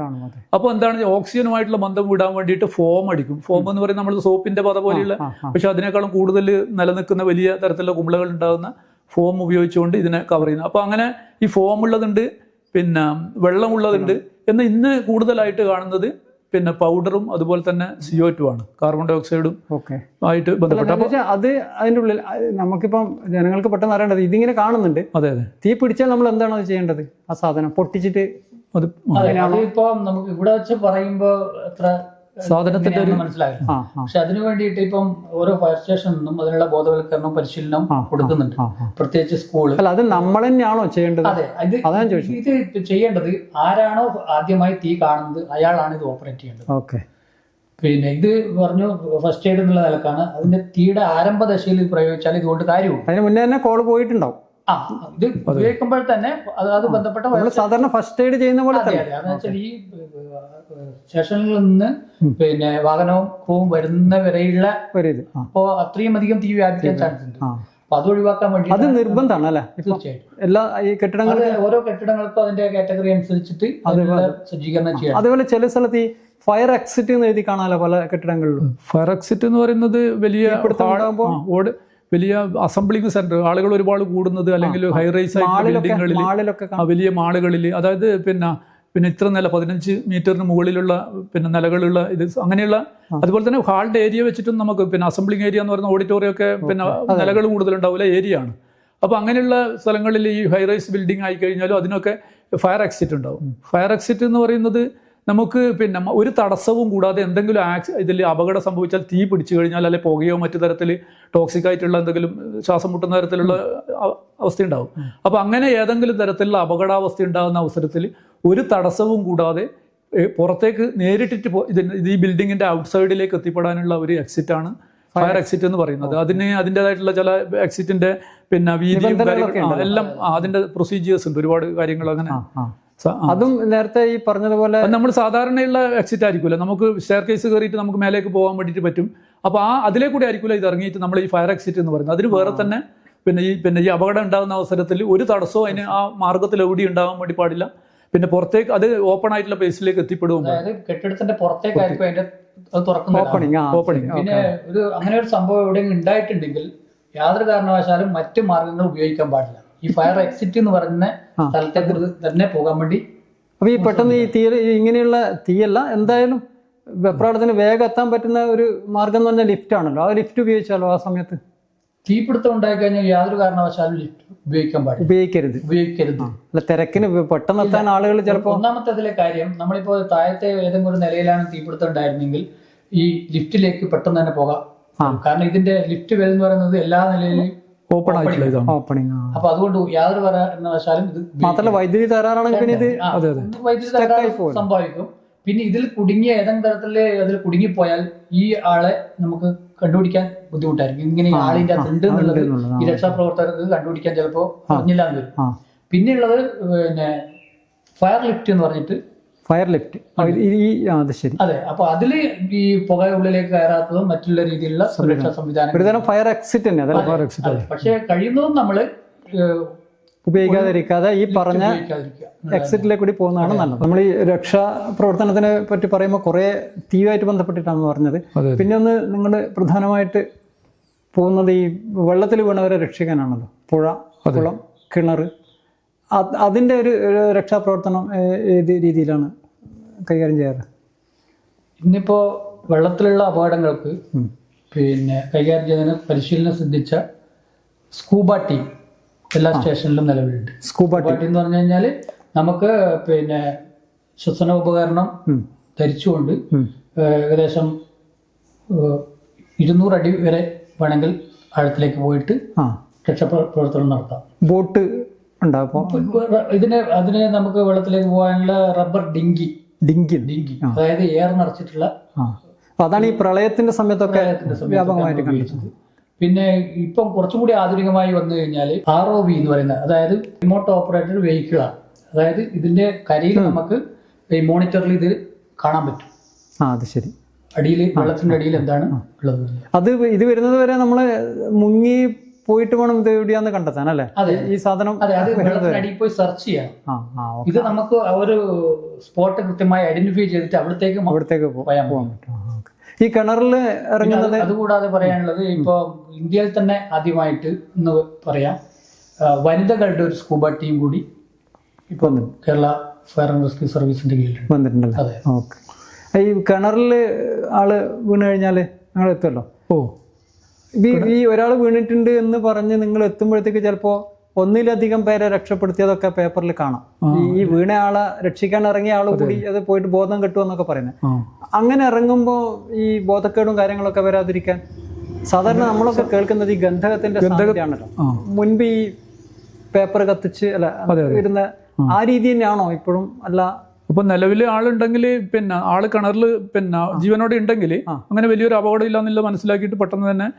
അപ്പോൾ എന്താണ്, ഓക്സിജനുമായിട്ടുള്ള ബന്ധം വിടാൻ വേണ്ടിയിട്ട് ഫോം അടിക്കും. ഫോം എന്ന് പറയുന്നത് നമ്മൾ സോപ്പിന്റെ പത പോലെയുള്ള, പക്ഷെ അതിനേക്കാളും കൂടുതൽ നിലനിൽക്കുന്ന വലിയ തരത്തിലുള്ള കുമിളകൾ ഉണ്ടാകുന്ന ഫോം ഉപയോഗിച്ചുകൊണ്ട് ഇതിനെ കവർ ചെയ്യുന്നത്. അപ്പോൾ അങ്ങനെ ഈ ഫോം ഉള്ളതുണ്ട്, പിന്നെ വെള്ളമുള്ളതുണ്ട്. എന്നാൽ ഇന്ന് കൂടുതലായിട്ട് കാണുന്നത് പിന്നെ പൗഡറും അതുപോലെ തന്നെ CO2 ആണ്, കാർബൺ ഡൈ ഓക്സൈഡും ആയിട്ട് ബന്ധപ്പെട്ട.
അത് അതിൻ്റെ ഉള്ളിൽ നമുക്കിപ്പം ജനങ്ങൾക്ക് പെട്ടെന്ന് അറിയേണ്ടത്, ഇതിങ്ങനെ കാണുന്നുണ്ട്.
അതെ,
തീ പിടിച്ചാൽ നമ്മൾ എന്താണ് അത് ചെയ്യേണ്ടത്? ആ സാധനം പൊട്ടിച്ചിട്ട്
ഇപ്പൊ നമുക്ക് ഇവിടെ വെച്ച് പറയുമ്പോ എത്ര
സാധനത്തിന്റെ
മനസ്സിലായില്ല. പക്ഷെ അതിനു വേണ്ടിയിട്ട് ഇപ്പം ഓരോ ഫയർ സ്റ്റേഷനിൽ നിന്നും അതിനുള്ള ബോധവൽക്കരണം, പരിശീലനം കൊടുക്കുന്നുണ്ട്, പ്രത്യേകിച്ച് സ്കൂള്.
അത് നമ്മൾ തന്നെയാണോ ചെയ്യേണ്ടത്?
അതെ, ഇത് ചെയ്യേണ്ടത് ആരാണോ ആദ്യമായി തീ കാണുന്നത് അയാളാണ് ഇത് ഓപ്പറേറ്റ് ചെയ്യേണ്ടത്. പിന്നെ ഇത് പറഞ്ഞു ഫസ്റ്റ് എയ്ഡ് എന്നുള്ള നിലക്കാണ്. അതിന്റെ തീയുടെ ആരംഭ ദശയിൽ പ്രയോഗിച്ചാൽ ഇതുകൊണ്ട് കാര്യമുണ്ട്.
അതിന് മുന്നേ തന്നെ കോൾ പോയിട്ടുണ്ടാവും.
ഇത് ഉപയോഗിക്കുമ്പോൾ തന്നെ അത് ബന്ധപ്പെട്ട
സാധാരണ ഫസ്റ്റ് എയ്ഡ് ചെയ്യുന്ന പോലെ
ഈ സ്റ്റേഷനിൽ നിന്ന് പിന്നെ വാഹനവും ക്രൂവും വരുന്ന വരെയുള്ള അപ്പോൾ അത്രയും അധികം തീ വ്യാപിക്കാൻ ചാൻസ് ഉണ്ട്. അപ്പൊ അത് ഒഴിവാക്കാൻ വേണ്ടി
അത് നിർബന്ധമാണ് അല്ലേ?
തീർച്ചയായിട്ടും
എല്ലാ ഈ കെട്ടിടങ്ങളും
ഓരോ കെട്ടിടങ്ങൾക്കും അതിന്റെ കാറ്റഗറി അനുസരിച്ചിട്ട് സജ്ജീകരണം ചെയ്യണം.
അതുപോലെ ചില സ്ഥലത്ത് ഈ ഫയർ എക്സിറ്റ് എന്ന് എഴുതി കാണാലോ പല കെട്ടിടങ്ങളിലും.
ഫയർ എക്സിറ്റ് എന്ന് പറയുന്നത് വലിയ അസംബ്ലിംഗ് സെന്റർ, ആളുകൾ ഒരുപാട് കൂടുന്നത്, അല്ലെങ്കിൽ ഹൈ റൈസ് ആയിട്ടുള്ള ബിൽഡിങ്ങുകളിൽ, വലിയ മാളുകളിൽ, അതായത് പിന്നെ പിന്നെ ഇത്ര നില 15 മീറ്ററിന് മുകളിലുള്ള പിന്നെ നിലകളുള്ള ഇത് അങ്ങനെയുള്ള അതുപോലെ തന്നെ ഹാളിന്റെ ഏരിയ വെച്ചിട്ടും നമുക്ക് പിന്നെ അസംബ്ലിംഗ് ഏരിയ എന്ന് പറയുന്ന ഓഡിറ്റോറിയം ഒക്കെ പിന്നെ നിലകൾ കൂടുതലുണ്ടാവില്ല ഏരിയ ആണ്. അപ്പോൾ അങ്ങനെയുള്ള സ്ഥലങ്ങളിൽ ഈ ഹൈറൈസ് ബിൽഡിംഗ് ആയി കഴിഞ്ഞാലും അതിനൊക്കെ ഫയർ എക്സിറ്റ് ഉണ്ടാവും. ഫയർ എക്സിറ്റ് എന്ന് പറയുന്നത് നമുക്ക് പിന്നെ ഒരു തടസ്സവും കൂടാതെ എന്തെങ്കിലും ഇതിൽ അപകടം സംഭവിച്ചാൽ തീ പിടിച്ചു കഴിഞ്ഞാൽ അല്ലെങ്കിൽ പുകയോ മറ്റു തരത്തിൽ ടോക്സിക് ആയിട്ടുള്ള എന്തെങ്കിലും ശ്വാസം മുട്ടുന്ന തരത്തിലുള്ള അവസ്ഥ ഉണ്ടാവും. അപ്പോൾ അങ്ങനെ ഏതെങ്കിലും തരത്തിലുള്ള അപകടാവസ്ഥ ഉണ്ടാകുന്ന അവസരത്തിൽ ഒരു തടസ്സവും കൂടാതെ പുറത്തേക്ക് നേരിട്ടിട്ട് ഇത് ഈ ബിൽഡിങ്ങിന്റെ ഔട്ട്സൈഡിലേക്ക് എത്തിപ്പെടാനുള്ള ഒരു എക്സിറ്റാണ് ഫയർ എക്സിറ്റ് എന്ന് പറയുന്നത്. അതിൻ്റെതായിട്ടുള്ള ചില എക്സിറ്റിന്റെ പിന്നെ വീതിയും കാര്യങ്ങളും എല്ലാം അതിന്റെ പ്രൊസീജിയേഴ്സ് ഉണ്ട്, ഒരുപാട് കാര്യങ്ങൾ അങ്ങനെ.
അതും നേരത്തെ ഈ പറഞ്ഞതുപോലെ
നമ്മൾ സാധാരണയുള്ള എക്സിറ്റ് ആയിരിക്കില്ല, നമുക്ക് സ്റ്റെയർ കേസ് കയറിയിട്ട് നമുക്ക് മേലേക്ക് പോകാൻ വേണ്ടിയിട്ട് പറ്റും. അപ്പോൾ അതിലേ കൂടി ആയിരിക്കില്ല ഇത് ഇറങ്ങിയിട്ട് നമ്മൾ ഈ ഫയർ എക്സിറ്റ് എന്ന് പറയുന്നത്. അതിന് വേറെ തന്നെ പിന്നെ ഈ അപകടം ഉണ്ടാകുന്ന അവസരത്തിൽ ഒരു തടസ്സവും അതിന് ആ മാർഗത്തിൽ എവിടെ ഉണ്ടാകാൻ വേണ്ടി പാടില്ല. പിന്നെ പുറത്തേക്ക് അത് ഓപ്പൺ ആയിട്ടുള്ള പ്ലേസിലേക്ക് എത്തിപ്പെടും.
കെട്ടിടത്തിന്റെ പുറത്തേക്കായിരിക്കും അതിന്റെ ഓപ്പണിംഗ്. പിന്നെ അങ്ങനെ ഒരു സംഭവം എവിടെയെങ്കിലും ഉണ്ടായിട്ടുണ്ടെങ്കിൽ യാതൊരു കാരണവശാലും മറ്റു മാർഗങ്ങൾ ഉപയോഗിക്കാൻ പാടില്ല. ഈ ഫയർ എക്സിറ്റ് എന്ന് പറയുന്ന സ്ഥലത്തേക്ക് തന്നെ പോകാൻ വേണ്ടി.
അപ്പൊ ഈ പെട്ടെന്ന് ഈ തീ ഇങ്ങനെയുള്ള തീയല്ല എന്തായാലും വെപ്രാളത്തിന് വേഗം എത്താൻ പറ്റുന്ന ഒരു മാർഗം എന്ന് പറഞ്ഞാൽ ലിഫ്റ്റ് ആണല്ലോ. ആ ലിഫ്റ്റ് ഉപയോഗിച്ചാലോ ആ സമയത്ത്
തീപിടുത്തം ഉണ്ടായി കഴിഞ്ഞാൽ യാതൊരു കാരണവശാലും ലിഫ്റ്റ് ഉപയോഗിക്കാൻ പാടില്ല, ഉപയോഗിക്കരുത്.
അല്ല തിരക്കിന് പെട്ടെന്ന് എത്താൻ ആളുകൾ ചിലപ്പോൾ.
ഒന്നാമത്തെ അതിലെ കാര്യം, നമ്മളിപ്പോ താഴത്തെ ഏതെങ്കിലും ഒരു നിലയിലാണ് തീപിടുത്തം ഉണ്ടായിരുന്നെങ്കിൽ ഈ ലിഫ്റ്റിലേക്ക് പെട്ടെന്ന് തന്നെ പോകാം. കാരണം ഇതിന്റെ ലിഫ്റ്റ് വെൽ എന്ന് പറയുന്നത് എല്ലാ നിലയിലും
ഓപ്പൺ
ഓപ്പണിംഗ്.
അപ്പൊ അതുകൊണ്ട് യാതൊരു കാരണവശാലും ഇത്
മാത്രമല്ല വൈദ്യുതി തരാറാണെങ്കിൽ പിന്നെ ഇത്
വൈദ്യുതി തകരാറ് സംഭവിക്കും. പിന്നെ ഇതിൽ കുടുങ്ങിയ ഏതെങ്കിലും തരത്തില് അതിൽ കുടുങ്ങിപ്പോയാൽ ഈ ആളെ നമുക്ക് കണ്ടുപിടിക്കാൻ ബുദ്ധിമുട്ടായിരിക്കും. ഇങ്ങനെ ആളിന്റെ ഉണ്ട് എന്നുള്ളത് ഈ രക്ഷാപ്രവർത്തകർക്ക് കണ്ടുപിടിക്കാൻ ചിലപ്പോൾ അറിഞ്ഞില്ല എന്ന് വരും. പിന്നെയുള്ളത് പിന്നെ ഫയർ ലിഫ്റ്റ് എന്ന് പറഞ്ഞിട്ട്
ഫയർ ലിഫ്റ്റ്.
അതെ, അപ്പൊ അതില് ഈ പുക ഉള്ളിലേക്ക് കയറാത്തതും മറ്റുള്ള രീതിയിലുള്ള സുരക്ഷാ സംവിധാനം
ഫയർ എക്സിറ്റ് തന്നെ.
പക്ഷെ കഴിയുന്നതും നമ്മള്
ഉപയോഗിക്കാതിരിക്കാതെ ഈ പറഞ്ഞ എക്സിറ്റിലേക്ക് കൂടി പോകുന്നതാണ് നല്ലത്. നമ്മൾ ഈ രക്ഷാ പ്രവർത്തനത്തിനെ പറ്റി പറയുമ്പോൾ കുറേ തീയുമായിട്ട് ബന്ധപ്പെട്ടിട്ടാണ് പറഞ്ഞത്. പിന്നെ ഒന്ന് നിങ്ങൾ പ്രധാനമായിട്ട് പോകുന്നത് ഈ വെള്ളത്തിൽ വീണവരെ രക്ഷിക്കാനാണല്ലോ. പുഴ, കുളം, കിണർ, അതിൻ്റെ ഒരു രക്ഷാപ്രവർത്തനം ഏത് രീതിയിലാണ് കൈകാര്യം ചെയ്യാറ്?
ഇന്നിപ്പോ വെള്ളത്തിലുള്ള അപകടങ്ങൾക്ക് പിന്നെ കൈകാര്യം ചെയ്യുന്നതിന് പരിശീലനം സിദ്ധിച്ച സ്കൂബ ടീം എല്ലാ സ്റ്റേഷനിലും നിലവിലുണ്ട്.
സ്കൂബ ടീം
എന്ന് പറഞ്ഞു കഴിഞ്ഞാൽ നമുക്ക് പിന്നെ ശ്വസന ഉപകരണം ധരിച്ചുകൊണ്ട് ഏകദേശം 200 അടി വരെ വേണമെങ്കിൽ ആഴത്തിലേക്ക് പോയിട്ട് രക്ഷാപ്രവർത്തനം നടത്താം.
ബോട്ട് ഉണ്ടാകും.
അതിന് നമുക്ക് വെള്ളത്തിലേക്ക് പോകാനുള്ള റബ്ബർ ഡിങ്കി, അതായത് എയർ നിറച്ചിട്ടുള്ള.
അതാണ് ഈ പ്രളയത്തിന്റെ സമയത്തൊക്കെ വ്യാപകമായിട്ട് കണ്ടത്.
പിന്നെ ഇപ്പം കുറച്ചും കൂടി ആധുനികമായി വന്നു കഴിഞ്ഞാൽ ROV എന്ന് പറയുന്നത്, അതായത് റിമോട്ട് ഓപ്പറേറ്റഡ് വെഹിക്കിളാണ്. അതായത് ഇതിന്റെ കരയിൽ നമുക്ക് ഈ മോണിറ്ററിൽ ഇത് കാണാൻ പറ്റും.
അത് ശരി.
അടിയിൽ വെള്ളത്തിന്റെ അടിയിൽ എന്താണ് ഉള്ളത്.
അത് ഇത് വരുന്നത് വരെ നമ്മള് മുങ്ങി പോയിട്ട് വേണം ഇത് എവിടെയാന്ന് കണ്ടെത്താൻ അല്ലേ ഈ സാധനം?
അതെ, അത് വെള്ളത്തിന്റെ അടിയിൽ പോയി സെർച്ച് ചെയ്യണം. ഇത് നമുക്ക് ഒരു സ്പോട്ട് കൃത്യമായി ഐഡന്റിഫൈ ചെയ്തിട്ട് അവിടത്തേക്ക് പോകാൻ പറ്റും.
ഈ കിണറിൽ ഇറങ്ങുന്നത്.
അതുകൂടാതെ പറയാനുള്ളത്, ഇപ്പൊ ഇന്ത്യയിൽ തന്നെ ആദ്യമായിട്ട് എന്ന് പറയാം വനിതകളുടെ ഒരു സ്കൂബ ടീം കൂടി ഇപ്പൊ കേരള ഫയർ ആൻഡ് റെസ്ക്യൂ സർവീസിന്റെ കീഴിൽ
വന്നിട്ടുണ്ടല്ലോ.
അതെ,
ഓക്കെ. ഈ കിണറിൽ ആള് വീണ് കഴിഞ്ഞാല് നിങ്ങൾ എത്തുമല്ലോ. ഈ ഒരാൾ വീണിട്ടുണ്ട് എന്ന് പറഞ്ഞ് നിങ്ങൾ എത്തുമ്പോഴത്തേക്ക് ചിലപ്പോൾ ഒന്നിലധികം പേരെ രക്ഷപ്പെടുത്തിയതൊക്കെ പേപ്പറിൽ കാണാം. ഈ വീണ ആളെ രക്ഷിക്കാൻ ഇറങ്ങിയ ആൾ കൂടി അത് പോയിട്ട് ബോധം കെട്ടുമെന്നൊക്കെ പറയുന്നത്. അങ്ങനെ ഇറങ്ങുമ്പോൾ ഈ ബോധക്കേടും കാര്യങ്ങളൊക്കെ വരാതിരിക്കാൻ സാധാരണ നമ്മളൊക്കെ കേൾക്കുന്നത് ഈ ഗന്ധകത്തിൻ്റെ മുൻപ് ഈ പേപ്പർ കത്തിച്ച് ഇരുന്ന ആ രീതി തന്നെയാണോ ഇപ്പോഴും? അല്ല,
ഇപ്പൊ നിലവിൽ ആളുണ്ടെങ്കിൽ പിന്നെ ആള് കിണറിൽ പിന്നെ ജീവനോടെ ഉണ്ടെങ്കിൽ അങ്ങനെ വലിയൊരു അപകടം ഇല്ലാന്നില്ല മനസ്സിലാക്കിയിട്ട് പെട്ടെന്ന് തന്നെ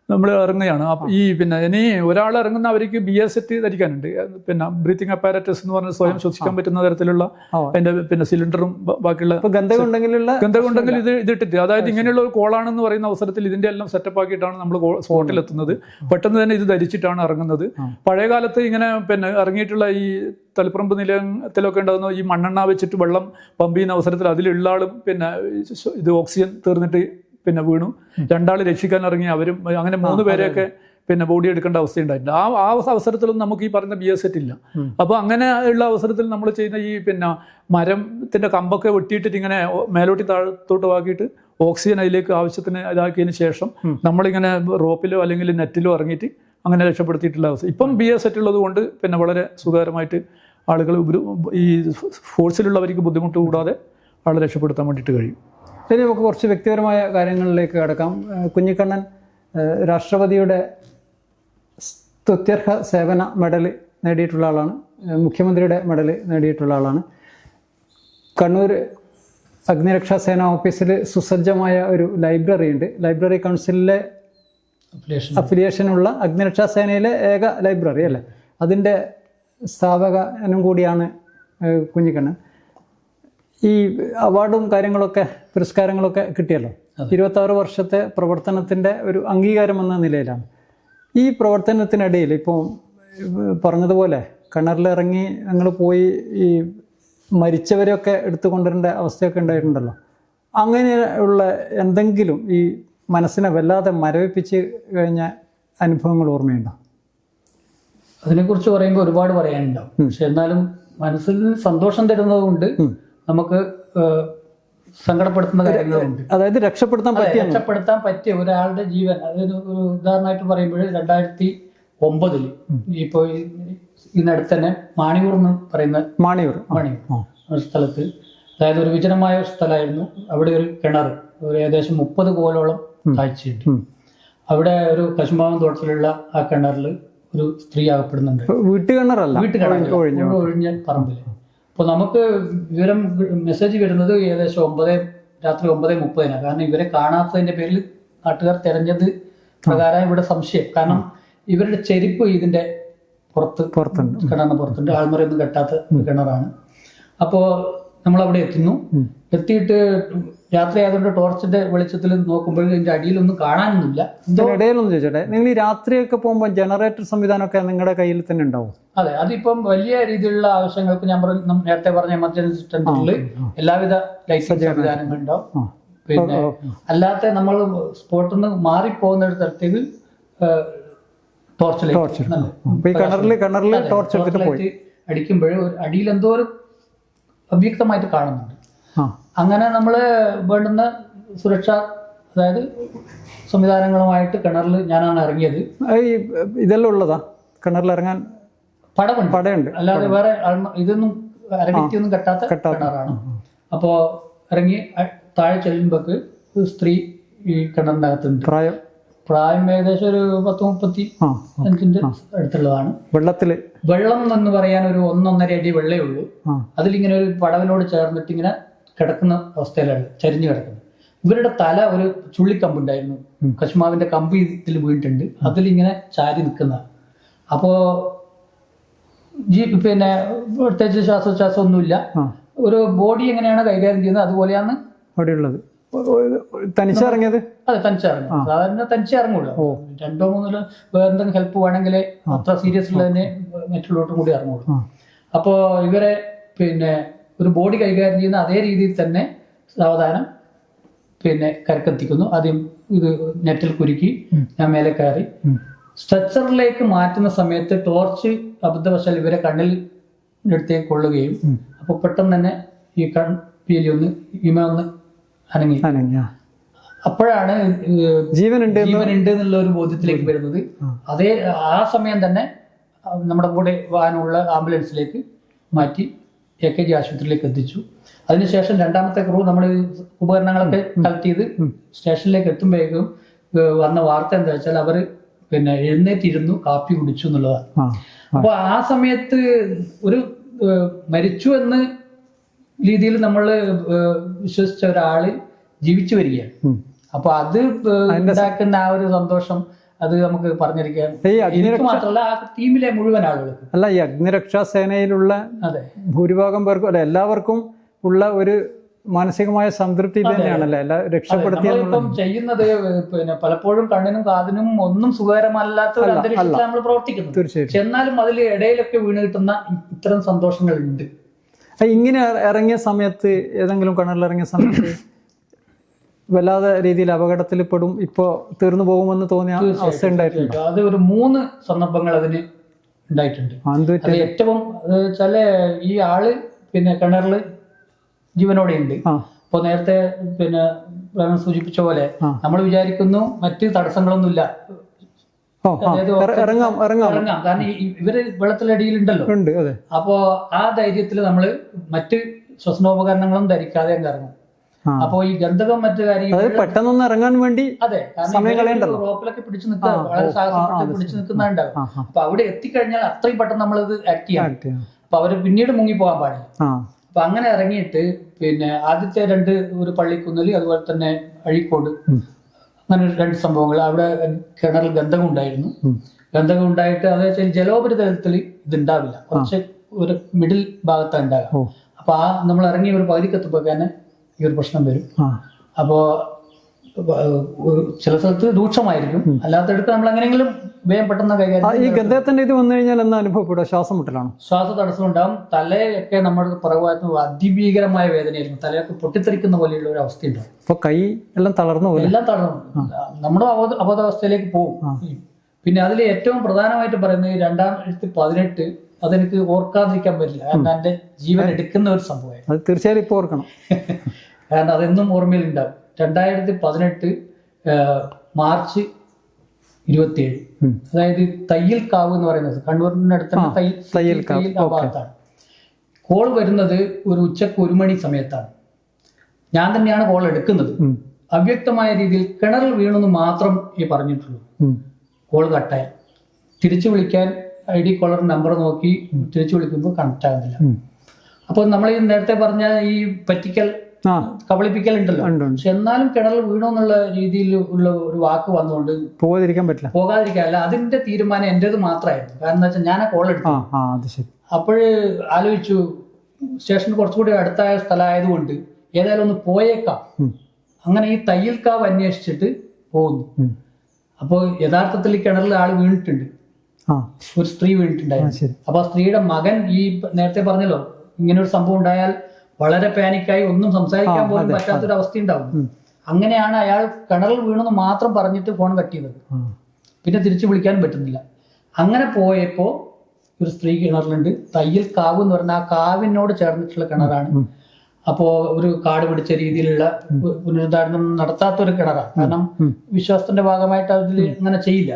നമ്മൾ ഇറങ്ങുകയാണ്. ഈ പിന്നെ ഇനി ഒരാൾ ഇറങ്ങുന്ന അവർക്ക് BST ധരിക്കാനുണ്ട്. പിന്നെ ബ്രീത്തിങ് അപ്പാരറ്റസ് എന്ന് പറഞ്ഞാൽ സ്വയം ശ്വസിക്കാൻ പറ്റുന്ന തരത്തിലുള്ള അതിന്റെ പിന്നെ സിലിണ്ടറും ബാക്കിയുള്ള
ഗന്ധകം
ഉണ്ടെങ്കിൽ ഇതിട്ടിട്ട്, അതായത് ഇങ്ങനെയുള്ള ഒരു കോളാണെന്ന് പറയുന്ന അവസരത്തിൽ ഇതിന്റെ എല്ലാം സെറ്റപ്പ് ആക്കിയിട്ടാണ് നമ്മൾ സ്പോട്ടിലെത്തുന്നത്. പെട്ടെന്ന് തന്നെ ഇത് ധരിച്ചിട്ടാണ് ഇറങ്ങുന്നത്. പഴയ കാലത്ത് ഇങ്ങനെ പിന്നെ ഇറങ്ങിയിട്ടുള്ള ഈ തളിപ്പറമ്പ് നിലയത്തിലൊക്കെ ഉണ്ടാകുന്ന ഈ മണ്ണെണ്ണ വെച്ചിട്ട് വെള്ളം പമ്പ് ചെയ്യുന്ന അവസരത്തിൽ അതിലുള്ള ആളും പിന്നെ ഇത് ഓക്സിജൻ തീർന്നിട്ട് പിന്നെ വീണു. 2 ആൾ രക്ഷിക്കാൻ ഇറങ്ങി, അവരും അങ്ങനെ 3 പേരെയൊക്കെ പിന്നെ ബോഡി എടുക്കേണ്ട അവസ്ഥയുണ്ടായിട്ടുണ്ട്. ആ അവസരത്തിലും നമുക്ക് ഈ പറഞ്ഞ ബിയർ സെറ്റ് ഇല്ല. അപ്പോൾ അങ്ങനെ ഉള്ള അവസരത്തിൽ നമ്മൾ ചെയ്യുന്ന ഈ പിന്നെ മരത്തിൻ്റെ കമ്പൊക്കെ വെട്ടിയിട്ടിട്ട് ഇങ്ങനെ മേലോട്ടി താഴത്തോട്ട് ആക്കിയിട്ട് ഓക്സിജൻ അതിലേക്ക് ആവശ്യത്തിന് ഇതാക്കിയതിന് ശേഷം നമ്മളിങ്ങനെ റോപ്പിലോ അല്ലെങ്കിൽ നെറ്റിലോ ഇറങ്ങിയിട്ട് അങ്ങനെ രക്ഷപ്പെടുത്തിയിട്ടുള്ള അവസ്ഥ. ഇപ്പം ബിയർ സെറ്റ് ഉള്ളത് കൊണ്ട് പിന്നെ വളരെ സുഖകരമായിട്ട് ആളുകൾ ഈ ഫോഴ്സിലുള്ളവർക്ക് ബുദ്ധിമുട്ട് കൂടാതെ ആളെ രക്ഷപ്പെടുത്താൻ വേണ്ടിയിട്ട് കഴിയും.
ഇനി നമുക്ക് കുറച്ച് വ്യക്തിപരമായ കാര്യങ്ങളിലേക്ക് കിടക്കാം. കുഞ്ഞിക്കണ്ണൻ രാഷ്ട്രപതിയുടെ സ്തുത്യർഹ സേവന മെഡൽ നേടിയിട്ടുള്ള ആളാണ്, മുഖ്യമന്ത്രിയുടെ മെഡൽ നേടിയിട്ടുള്ള ആളാണ്. കണ്ണൂർ അഗ്നിരക്ഷാ സേന ഓഫീസിൽ സുസജ്ജമായ ഒരു ലൈബ്രറി ഉണ്ട്. ലൈബ്രറി കൗൺസിലിലെ അഫിലിയേഷനുള്ള അഗ്നിരക്ഷാ സേനയിലെ ഏക ലൈബ്രറി അല്ലേ, അതിൻ്റെ സ്ഥാപകനും കൂടിയാണ് കുഞ്ഞിക്കണ്ണൻ. ഈ അവാർഡും കാര്യങ്ങളൊക്കെ പുരസ്കാരങ്ങളൊക്കെ കിട്ടിയല്ലോ, 26 വർഷത്തെ പ്രവർത്തനത്തിൻ്റെ ഒരു അംഗീകാരം എന്ന നിലയിലാണ്. ഈ പ്രവർത്തനത്തിനിടയിൽ ഇപ്പോൾ പറഞ്ഞതുപോലെ കിണറിലിറങ്ങി ഞങ്ങൾ പോയി ഈ മരിച്ചവരെയൊക്കെ എടുത്തു കൊണ്ടുവരേണ്ട അവസ്ഥയൊക്കെ ഉണ്ടായിട്ടുണ്ടല്ലോ. അങ്ങനെയുള്ള എന്തെങ്കിലും ഈ മനസ്സിനെ വല്ലാതെ മരവിപ്പിച്ച് കഴിഞ്ഞ അനുഭവങ്ങൾ ഓർമ്മയുണ്ടോ?
അതിനെക്കുറിച്ച് പറയുമ്പോൾ ഒരുപാട് പറയാനുണ്ടാവും. പക്ഷെ എന്നാലും മനസ്സിൽ സന്തോഷം തരുന്നത് കൊണ്ട് നമുക്ക് സങ്കടപ്പെടുത്തുന്ന കാര്യങ്ങളുണ്ട്.
അതായത് രക്ഷപ്പെടുത്താൻ
പറ്റിയ ഒരാളുടെ ജീവൻ, അതൊരു ഉദാഹരണമായിട്ട് പറയുമ്പോൾ 2009 ഇപ്പോൾ ഇതിനടുത്ത് തന്നെ മാണിയൂർ എന്ന് പറയുന്ന മാണിയൂർ സ്ഥലത്ത്, അതായത് ഒരു വിജനമായ സ്ഥലമായിരുന്നു. അവിടെ ഒരു കിണർ ഒരു ഏകദേശം 30 കോലോളം താഴ്ചയുണ്ട്. അവിടെ ഒരു കശുമാവൻ തോട്ടത്തിലുള്ള ആ കിണറിൽ ഒരു സ്ത്രീ അകപ്പെടുന്നുണ്ട്. വീട്ടുകിണറല്ല, ഒഴിഞ്ഞ പറമ്പിൽ. അപ്പോൾ നമുക്ക് വിവരം മെസ്സേജ് വരുന്നത് ഏകദേശം രാത്രി 9:30. കാരണം ഇവരെ കാണാത്തതിന്റെ പേരിൽ നാട്ടുകാർ തെരഞ്ഞത് പ്രകാരം ഇവിടെ സംശയം. കാരണം ഇവരുടെ ചെരുപ്പ് ഇതിന്റെ പുറത്തുണ്ട്, കിണറിന് പുറത്തുണ്ട്. ആൾമറയൊന്നും കെട്ടാത്ത കിണറാണ്. അപ്പോൾ നമ്മളവിടെ എത്തിയിട്ട് രാത്രി ആയതുകൊണ്ട് ടോർച്ചിന്റെ വെളിച്ചത്തിൽ നോക്കുമ്പോൾ ഇതിന്റെ അടിയിലൊന്നും കാണാനൊന്നുമില്ല.
ഇടയിലൊന്നും ചോദിച്ചോട്ടെ, നിങ്ങൾ ഈ രാത്രിയൊക്കെ പോകുമ്പോൾ ജനറേറ്റർ സംവിധാനമൊക്കെ നിങ്ങളുടെ കയ്യിൽ തന്നെ ഉണ്ടാവും?
അതെ, അതിപ്പം വലിയ രീതിയിലുള്ള ആവശ്യങ്ങൾക്ക് ഞാൻ നേരത്തെ പറഞ്ഞ എമർജൻസി സെന്ററിൽ എല്ലാവിധ ലൈറ്റിംഗ് സംവിധാനങ്ങളും ഉണ്ടാവും. പിന്നെ അല്ലാത്ത നമ്മൾ സ്പോട്ടിൽ നിന്ന് മാറിപ്പോകുന്ന ഒരു സ്ഥലത്തേക്ക് ടോർച്ച് അടിക്കുമ്പോൾ അടിയിൽ എന്തോ ഒരു അവ്യക്തമായിട്ട് കാണുന്നുണ്ട്. അങ്ങനെ നമ്മൾ വേണ്ടുന്ന സുരക്ഷ, അതായത് സംവിധാനങ്ങളുമായിട്ട് കിണറിൽ ഞാനാണ് ഇറങ്ങിയത്.
ഇതെല്ലാം ഉള്ളതാ കിണറിൽ ഇറങ്ങാൻ?
പടയുണ്ട്, അല്ലാതെ വേറെ ഇതൊന്നും അരഭിത്തിയൊന്നും കെട്ടാത്ത കിണറാണ്. അപ്പോൾ ഇറങ്ങി താഴെ ചെല്ലുമ്പോക്ക് ഒരു സ്ത്രീ ഈ കിണറിൻ്റെ അകത്തുണ്ട്. പ്രായം ഏകദേശം ഒരു 10-35 അടുത്തുള്ളതാണ്. വെള്ളം എന്ന് പറയാൻ ഒരു 1-1.5 അടി വെള്ളേ ഉള്ളൂ. അതിലിങ്ങനെ ഒരു പടവിനോട് ചേർന്നിട്ട് ഇങ്ങനെ കിടക്കുന്ന അവസ്ഥയിലാണ്, ചരിഞ്ഞു കിടക്കുന്നത്. ഇവരുടെ തല ഒരു ചുള്ളിക്കമ്പുണ്ടായിരുന്നു, കശുമാവിന്റെ കമ്പ് ഇതിൽ വീണിട്ടുണ്ട്, അതിലിങ്ങനെ ചാരി നിൽക്കുന്ന. അപ്പോൾ പിന്നെ പ്രത്യേകിച്ച് ശ്വാസോച്ഛ്വാസം ഒന്നുമില്ല. ഒരു ബോഡി എങ്ങനെയാണ് കൈകാര്യം ചെയ്യുന്നത് അതുപോലെയാണ് അവിടെയുള്ളത്.
തനിച്ചിറങ്ങിയത്?
അതെ, തനിച്ചിറങ്ങി. സാധാരണ തനിച്ചിറങ്ങൂല്ലോ, 2-3 എന്തെങ്കിലും ഹെൽപ്പ് വേണമെങ്കിൽ അത്ര സീരിയസ് ഉള്ളതിനെ മറ്റുള്ളവരോട്ടും കൂടി ഇറങ്ങുള്ളൂ. അപ്പോൾ ഇവരെ പിന്നെ ഒരു ബോഡി കൈകാര്യം ചെയ്യുന്ന അതേ രീതിയിൽ തന്നെ സാവധാനം പിന്നെ കരക്കെത്തിക്കുന്നു. ആദ്യം ഇത് നെറ്റിൽ കുരുക്കി ഞാൻ മേലെ കയറി സ്ട്രെച്ചറിലേക്ക് മാറ്റുന്ന സമയത്ത് ടോർച്ച് അബദ്ധവശാൽ ഇവരെ കണ്ണിൽ അടുത്തേക്ക് കൊള്ളുകയും അപ്പോൾ പെട്ടെന്ന് തന്നെ ഈ കൺപീലി ഒന്ന് അനങ്ങി. അപ്പോഴാണ് ജീവനുണ്ട് എന്നുള്ള ഒരു ബോധ്യത്തിലേക്ക് വരുന്നത്. ആ സമയം തന്നെ നമ്മുടെ കൂടെ വാഹനമുള്ള ആംബുലൻസിലേക്ക് മാറ്റി AKG ആശുപത്രിയിലേക്ക് എത്തിച്ചു. അതിനുശേഷം രണ്ടാമത്തെ ക്രൂ നമ്മൾ ഉപകരണങ്ങളൊക്കെ കളക്ട് ചെയ്ത് സ്റ്റേഷനിലേക്ക് എത്തുമ്പോഴേക്കും വന്ന വാർത്ത എന്താ വെച്ചാൽ അവർ പിന്നെ എഴുന്നേറ്റിരുന്നു, കാപ്പി കുടിച്ചു എന്നുള്ളതാണ്. അപ്പൊ ആ സമയത്ത് ഒരു മരിച്ചു എന്ന് രീതിയിൽ നമ്മൾ വിശ്വസിച്ച ഒരാള് ജീവിച്ചു വരികയാണ്. അപ്പൊ അത് ഉണ്ടാക്കുന്ന ആ ഒരു സന്തോഷം അത് നമുക്ക് പറഞ്ഞിരിക്കാൻ മാത്രമല്ല ആ ടീമിലെ മുഴുവൻ ആളുകൾക്ക്.
അല്ല, ഈ അഗ്നിരക്ഷാ സേനയിലുള്ള ഭൂരിഭാഗം പേർക്കും അല്ല എല്ലാവർക്കും ഉള്ള ഒരു മാനസികമായ സംതൃപ്തി തന്നെയാണല്ലേ
രക്ഷപ്പെടുത്തിയപ്പം ചെയ്യുന്നത്. പിന്നെ പലപ്പോഴും കണ്ണിനും കാതിനും ഒന്നും സുഖകരമല്ലാത്ത ഒരു അന്തരീക്ഷത്തിൽ നമ്മൾ പ്രവർത്തിക്കുന്നു. തീർച്ചയായിട്ടും. എന്നാലും അതിൽ ഇടയിലൊക്കെ വീണ് കിട്ടുന്ന ഇത്തരം സന്തോഷങ്ങളുണ്ട്.
ഇങ്ങനെ ഇറങ്ങിയ സമയത്ത്, ഏതെങ്കിലും കിണറിലിറങ്ങിയ സമയത്ത് വല്ലാതെ രീതിയിൽ അപകടത്തിൽ പെടും, ഇപ്പോൾ തീർന്നു പോകുമെന്ന് തോന്നിയ അവസ്ഥ ഉണ്ടായിട്ടുണ്ട്.
അത് ഒരു 3 സന്ദർഭങ്ങൾ അതിന് ഉണ്ടായിട്ടുണ്ട്. അത് ഏറ്റവും വെച്ചാല് ഈ ആള് പിന്നെ കിണറില് ജീവനോടെ ഉണ്ട്. അപ്പൊ നേരത്തെ പിന്നെ സൂചിപ്പിച്ച പോലെ നമ്മൾ വിചാരിക്കുന്നു മറ്റ് തടസ്സങ്ങളൊന്നുമില്ല,
ഇറങ്ങാം.
കാരണം ഇവര് വെള്ളത്തിലടിയിലുണ്ടല്ലോ. അപ്പോ ആ ധൈര്യത്തിൽ നമ്മള് മറ്റ് ശ്വസനോപകരണങ്ങളും ധരിക്കാതെ ഇറങ്ങും. അപ്പോ ഈ ഗന്ധകം മറ്റു കാര്യം
പെട്ടെന്നൊന്ന് ഇറങ്ങാൻ വേണ്ടി
അതെ, കാരണം റോപ്പിലൊക്കെ പിടിച്ചു നിൽക്കുക, വളരെ സാഹസപ്പെട്ട് പിടിച്ചു നിൽക്കുന്നുണ്ടാവും. അപ്പൊ അവിടെ എത്തിക്കഴിഞ്ഞാൽ അത്രയും പെട്ടെന്ന് നമ്മളത് ആക്ട് ചെയ്യാം. അപ്പൊ അവര് പിന്നീട് മുങ്ങി പോകാൻ പാടില്ല. അപ്പൊ അങ്ങനെ ഇറങ്ങിയിട്ട് പിന്നെ ആദ്യത്തെ 2 ഒരു പള്ളിക്കുന്നിൽ, അതുപോലെ തന്നെ അഴീക്കോട്, അങ്ങനെ 2 സംഭവങ്ങൾ. അവിടെ കിണറിൽ ഗന്ധകം ഉണ്ടായിരുന്നു. ഗന്ധകം ഉണ്ടായിട്ട് അത് വെച്ചാൽ ജലോപരിതലത്തിൽ ഇതുണ്ടാവില്ല, കുറച്ച് ഒരു മിഡിൽ ഭാഗത്താണ് ഉണ്ടാകുക. അപ്പൊ നമ്മൾ ഇറങ്ങി ഒരു പകുതിക്കെത്തുമ്പോൾ തന്നെ ഈ ഒരു പ്രശ്നം വരും. അപ്പോ ചില സ്ഥലത്ത് രൂക്ഷമായിരിക്കും, അല്ലാത്തടുത്ത് നമ്മൾ എങ്ങനെയെങ്കിലും വേഗം പെട്ടെന്ന് കൈകാര്യം.
ഈ ഗന്ധത്തിന്റെ ഇത് വന്നു കഴിഞ്ഞാൽ എന്താ അനുഭവപ്പെടുക? ശ്വാസം മുട്ടലാണോ?
ശ്വാസ തടസ്സം ഉണ്ടാവും. തലയൊക്കെ നമ്മുടെ പുറകുഭാഗത്ത് അതിഭീകരമായ വേദനയായിരിക്കും. തലയൊക്കെ പൊട്ടിത്തെറിക്കുന്ന പോലെയുള്ള ഒരു അവസ്ഥ ഉണ്ടാവും.
അപ്പൊ കൈ എല്ലാം തളർന്നു പോകും.
എല്ലാം തളർന്നു നമ്മുടെ അബോധാവസ്ഥയിലേക്ക് പോകും. പിന്നെ അതിൽ ഏറ്റവും പ്രധാനമായിട്ട് പറയുന്നത് 2018 അതെനിക്ക് ഓർക്കാതിരിക്കാൻ പറ്റില്ല. കാരണം എന്റെ ജീവൻ എടുക്കുന്ന ഒരു സംഭവമായിരുന്നു.
അത് തീർച്ചയായും ഇപ്പോൾ ഓർക്കണം.
കാരണം അതെന്നും ഓർമ്മയിൽ ഉണ്ടാവും. 2018 മാർച്ച് 27, അതായത് തയ്യൽക്കാവ് എന്ന് പറയുന്നത് കണ്ണൂരിനടുത്തുള്ള തയ്യൽക്കാവ് ഭാഗത്താണ്. കോൾ വരുന്നത് ഒരു ഉച്ചക്ക് 1 മണി സമയത്താണ്. ഞാൻ തന്നെയാണ് കോൾ എടുക്കുന്നത്. അവ്യക്തമായ രീതിയിൽ കിണറിൽ വീണെന്ന് മാത്രം ഈ പറഞ്ഞിട്ടുള്ളൂ. കോൾ കട്ടായി. തിരിച്ചു വിളിക്കാൻ ID കോളർ നമ്പർ നോക്കി തിരിച്ചു വിളിക്കുമ്പോൾ കണക്ട് ആകുന്നില്ല. അപ്പോൾ നമ്മൾ ഈ നേരത്തെ പറഞ്ഞ ഈ പറ്റിക്കൽ, കബളിപ്പിക്കൽ ഉണ്ടല്ലോ. പക്ഷെ എന്നാലും കിണറിൽ വീണു എന്നുള്ള രീതിയിൽ ഉള്ള ഒരു വാക്ക് വന്നുകൊണ്ട് പോകാതിരിക്കാനല്ല, അതിന്റെ തീരുമാനം എന്റേത് മാത്രമായിരുന്നു. കാരണം എന്താ വെച്ചാൽ ഞാൻ ആ കോൾ എടുത്തു. അപ്പോഴ് ആലോചിച്ചു, സ്റ്റേഷന് കുറച്ചുകൂടി അടുത്തായ സ്ഥലമായതുകൊണ്ട് ഏതായാലും ഒന്ന് പോയേക്കാം. അങ്ങനെ ഈ തയ്യൽക്കാവ് അന്വേഷിച്ചിട്ട് പോകുന്നു. അപ്പോൾ യഥാർത്ഥത്തിൽ ഈ കിണറിൽ ആള് വീണിട്ടുണ്ട്, ഒരു സ്ത്രീ വീണിട്ടുണ്ടായിരുന്നു. അപ്പൊ ആ സ്ത്രീയുടെ മകൻ ഈ നേരത്തെ പറഞ്ഞല്ലോ, ഇങ്ങനെ ഒരു സംഭവം ഉണ്ടായാൽ വളരെ പാനിക്കായി ഒന്നും സംസാരിക്കാൻ പോലും പറ്റാത്തൊരു അവസ്ഥ ഉണ്ടാവും. അങ്ങനെയാണ് അയാൾ കിണറിൽ വീണെന്ന് മാത്രം പറഞ്ഞിട്ട് ഫോൺ കട്ട് ചെയ്തത്. പിന്നെ തിരിച്ചു വിളിക്കാനും പറ്റുന്നില്ല. അങ്ങനെ പോയപ്പോ ഒരു സ്ത്രീ കിണറിലുണ്ട്. തയ്യൽ കാവ് എന്ന് പറഞ്ഞാൽ ആ കാവിനോട് ചേർന്നിട്ടുള്ള കിണറാണ്. അപ്പോ ഒരു കാട് പിടിച്ച രീതിയിലുള്ള പുനരുദ്ധാരണം നടത്താത്തൊരു കിണറാണ്. കാരണം വിശ്വാസത്തിന്റെ ഭാഗമായിട്ട് അതിൽ അങ്ങനെ ചെയ്യില്ല.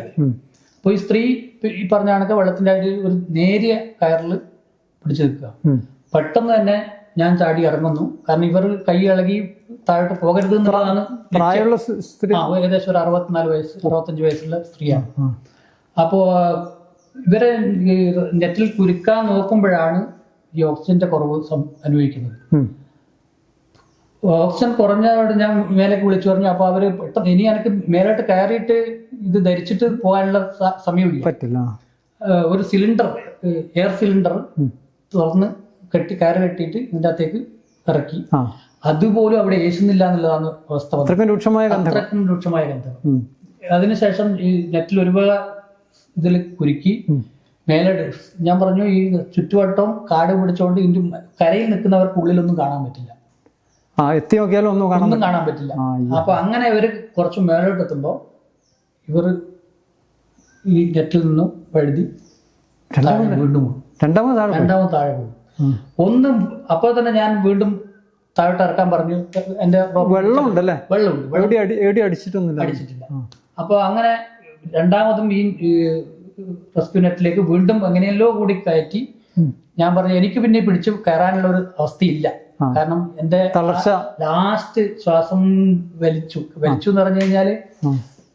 അപ്പൊ ഈ സ്ത്രീ ഈ പറഞ്ഞ കണക്ക് വെള്ളത്തിന്റെ അടിയിൽ ഒരു നേരിയ കയറിൽ പിടിച്ചു നിൽക്കുക. പെട്ടെന്ന് തന്നെ ഞാൻ ചാടി ഇറങ്ങുന്നു. കാരണം ഇവർ കൈ ഇളകി താഴോട്ട് പോകരുത് എന്നുള്ളതാണ്. ഏകദേശം ഒരു 64 വയസ്സ് 65 വയസ്സുള്ള സ്ത്രീയാണ്. അപ്പോ ഇവരെ നെറ്റിൽ കുരുക്കാൻ നോക്കുമ്പോഴാണ് ഈ ഓക്സിജന്റെ കുറവ് അനുഭവിക്കുന്നത്. ഓക്സിജൻ കുറഞ്ഞതോടെ ഞാൻ മേലേക്ക് വിളിച്ചു പറഞ്ഞു. അപ്പൊ അവര് പെട്ടെന്ന് ഇനി എനിക്ക് മേലോട്ട് കയറിയിട്ട് ഇത് ധരിച്ചിട്ട് പോകാനുള്ള സമയമില്ല. ഒരു സിലിണ്ടർ, എയർ സിലിണ്ടർ തുറന്ന് കയറ് കെട്ടിയിട്ട് ഇതിന്റെ അകത്തേക്ക് ഇറക്കി. അതുപോലും അവിടെ ഏശുന്നില്ല എന്നുള്ളതാണ് അവസ്ഥ. അത്രക്കും രൂക്ഷമായ ഗന്ധം. അതിനുശേഷം ഈ നെറ്റിൽ ഒരുപാട് ഇതിൽ കുരുക്കി മേലെ ഞാൻ പറഞ്ഞു, ഈ ചുറ്റുവട്ടം കാട് പിടിച്ചോണ്ട് ഇതിന്റെ കരയിൽ നിൽക്കുന്നവർക്ക് ഉള്ളിലൊന്നും കാണാൻ പറ്റില്ല, എത്തി നോക്കിയാലും ഒന്നും കാണാൻ പറ്റില്ല. അപ്പൊ അങ്ങനെ ഇവര് കുറച്ച് മേലോട്ട് എത്തുമ്പോ ഇവർ ഈ നെറ്റിൽ നിന്നും വഴുതി വീണ്ടും രണ്ടാമത് താഴെ പോകും. ഒന്നും അപ്പോൾ തന്നെ ഞാൻ വീണ്ടും താഴോട്ട് ഇറക്കാൻ പറഞ്ഞു. എന്റെ വെള്ളമുണ്ട്, അടിച്ചിട്ടില്ല. അപ്പൊ അങ്ങനെ രണ്ടാമതും ഈ റെസ്ക്യൂ നെറ്റിലേക്ക് വീണ്ടും എങ്ങനെയല്ലോ കൂടി കയറ്റി. ഞാൻ പറഞ്ഞു എനിക്ക് പിന്നെ പിടിച്ചു കയറാനുള്ള ഒരു അവസ്ഥയില്ല. കാരണം എന്റെ ലാസ്റ്റ് ശ്വാസം വലിച്ചു എന്ന് പറഞ്ഞു കഴിഞ്ഞാല്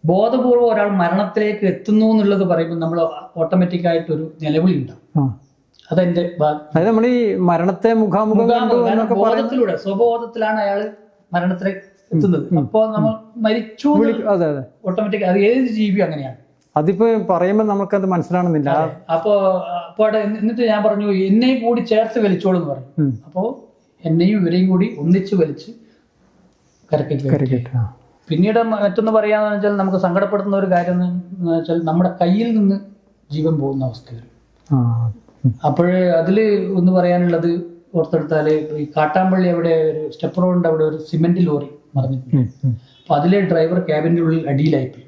ബോധപൂർവ്വം ഒരാൾ മരണത്തിലേക്ക് എത്തുന്നു എന്നുള്ളത് പറയുമ്പോൾ നമ്മൾ ഓട്ടോമാറ്റിക് ആയിട്ട് ഒരു നിലവിളി ഉണ്ടാവും. അതെന്റെ നമ്മൾ ഈ മരണത്തെ ബോധത്തിലൂടെ സ്വബോധത്തിലാണ് അയാൾ മരണത്തിലേക്ക് എത്തുന്നത്. അപ്പോ നമ്മൾ മരിച്ചു ഓട്ടോമാറ്റിക്. അത് ഏത് ജീവി അങ്ങനെയാണ്. അതിപ്പോ പറയുമ്പോൾ നമുക്കത് മനസ്സിലാവുന്നില്ല. അപ്പോ എന്നിട്ട് ഞാൻ പറഞ്ഞു എന്നെയും കൂടി ചേർത്ത് വലിച്ചോളൂ എന്ന് പറഞ്ഞു. അപ്പോ എന്നെയും ഇവരെയും കൂടി ഒന്നിച്ച് വലിച്ച് കരക്കേറ്റ്. പിന്നീട് മറ്റൊന്ന് പറയാന്ന് വെച്ചാൽ നമുക്ക് സങ്കടപ്പെടുത്തുന്ന ഒരു കാര്യം എന്ന് വെച്ചാൽ നമ്മുടെ കയ്യിൽ നിന്ന് ജീവൻ പോകുന്ന അവസ്ഥ വരും. അപ്പോഴ് അതില് ഒന്ന് പറയാനുള്ളത് ഓർത്തെടുത്താല് ഈ കാട്ടാമ്പള്ളി അവിടെ ഒരു സ്റ്റെപ്പ് റോഡിന്റെ അവിടെ ഒരു സിമെന്റ് ലോറി മറിഞ്ഞിട്ടുണ്ട്. അപ്പോൾ അതിലെ ഡ്രൈവർ ക്യാബിൻ്റെ ഉള്ളിൽ അടിയിലായിപ്പോയി.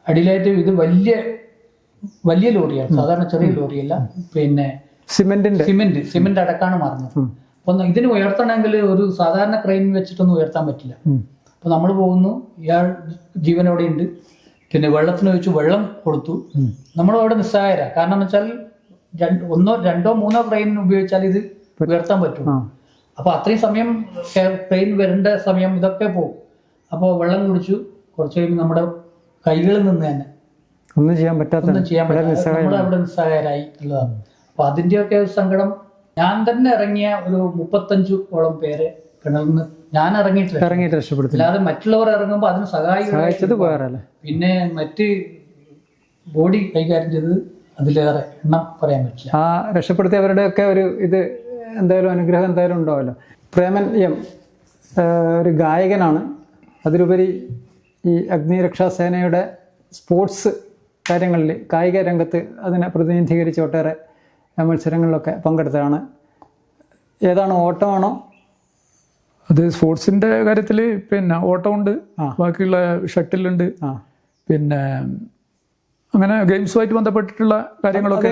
അടിയിലായിട്ട് ഇത് വലിയ ലോറിയാണ്, സാധാരണ ചെറിയ ലോറിയല്ല, പിന്നെ സിമെന്റ് അടക്കാണ് മറിഞ്ഞത്. അപ്പം ഇതിന് ഉയർത്തണമെങ്കിൽ ഒരു സാധാരണ ക്രെയിൻ വെച്ചിട്ടൊന്നും ഉയർത്താൻ പറ്റില്ല. അപ്പൊ നമ്മൾ പോകുന്നു, ഇയാൾ ജീവനോടെ ഉണ്ട്. പിന്നെ വെള്ളത്തിന് ഒഴിച്ച് വെള്ളം കൊടുത്തു. നമ്മൾ അവിടെ നിസ്സഹായര. കാരണം എന്ന് വെച്ചാൽ 1, 2, 3 ക്രെയിൻ ഉപയോഗിച്ചാൽ ഇത് ഉയർത്താൻ പറ്റും. അപ്പൊ അത്രയും സമയം ട്രെയിൻ വരേണ്ട സമയം ഇതൊക്കെ പോകും. അപ്പോൾ വെള്ളം കുടിച്ചു. കുറച്ച് കഴിയുമ്പോൾ നമ്മുടെ കൈകളിൽ നിന്ന് തന്നെ ഒന്നും ചെയ്യാൻ പറ്റാത്ത നമ്മളവിടെ നിസ്സഹായരായി ഉള്ളതാണ്. അപ്പൊ അതിന്റെയൊക്കെ സങ്കടം. ഞാൻ തന്നെ ഇറങ്ങിയ ഒരു 35ഓളം പേരെ കിണറിൽ നിന്ന് ഞാൻ ഇറങ്ങിയിട്ട് രക്ഷപ്പെടുത്തി. അല്ലാതെ മറ്റുള്ളവർ ഇറങ്ങുമ്പോൾ അതിന് സഹായിച്ചത് വേറല്ല. പിന്നെ മറ്റ് ബോഡി കൈകാര്യം ചെയ്തത് അതിലേറെ എണ്ണം പറയാൻ പറ്റില്ല.
ആ രക്ഷപ്പെടുത്തിയവരുടെ ഒക്കെ ഒരു ഇത് എന്തായാലും അനുഗ്രഹം എന്തായാലും ഉണ്ടാവല്ലോ. പ്രേമൻ എം ഒരു ഗായകനാണ്. അതിലുപരി ഈ അഗ്നിരക്ഷാസേനയുടെ സ്പോർട്സ് കാര്യങ്ങളിൽ, കായിക രംഗത്ത് അതിനെ പ്രതിനിധീകരിച്ച് ഒട്ടേറെ മത്സരങ്ങളിലൊക്കെ പങ്കെടുത്തതാണ്. ഏതാണ്, ഓട്ടമാണോ?
അത് സ്പോർട്സിന്റെ കാര്യത്തിൽ പിന്നെ ഓട്ടമുണ്ട്, ബാക്കിയുള്ള ഷട്ടിലുണ്ട്, പിന്നെ അങ്ങനെ ഗെയിംസുമായിട്ട് ബന്ധപ്പെട്ടിട്ടുള്ള കാര്യങ്ങളൊക്കെ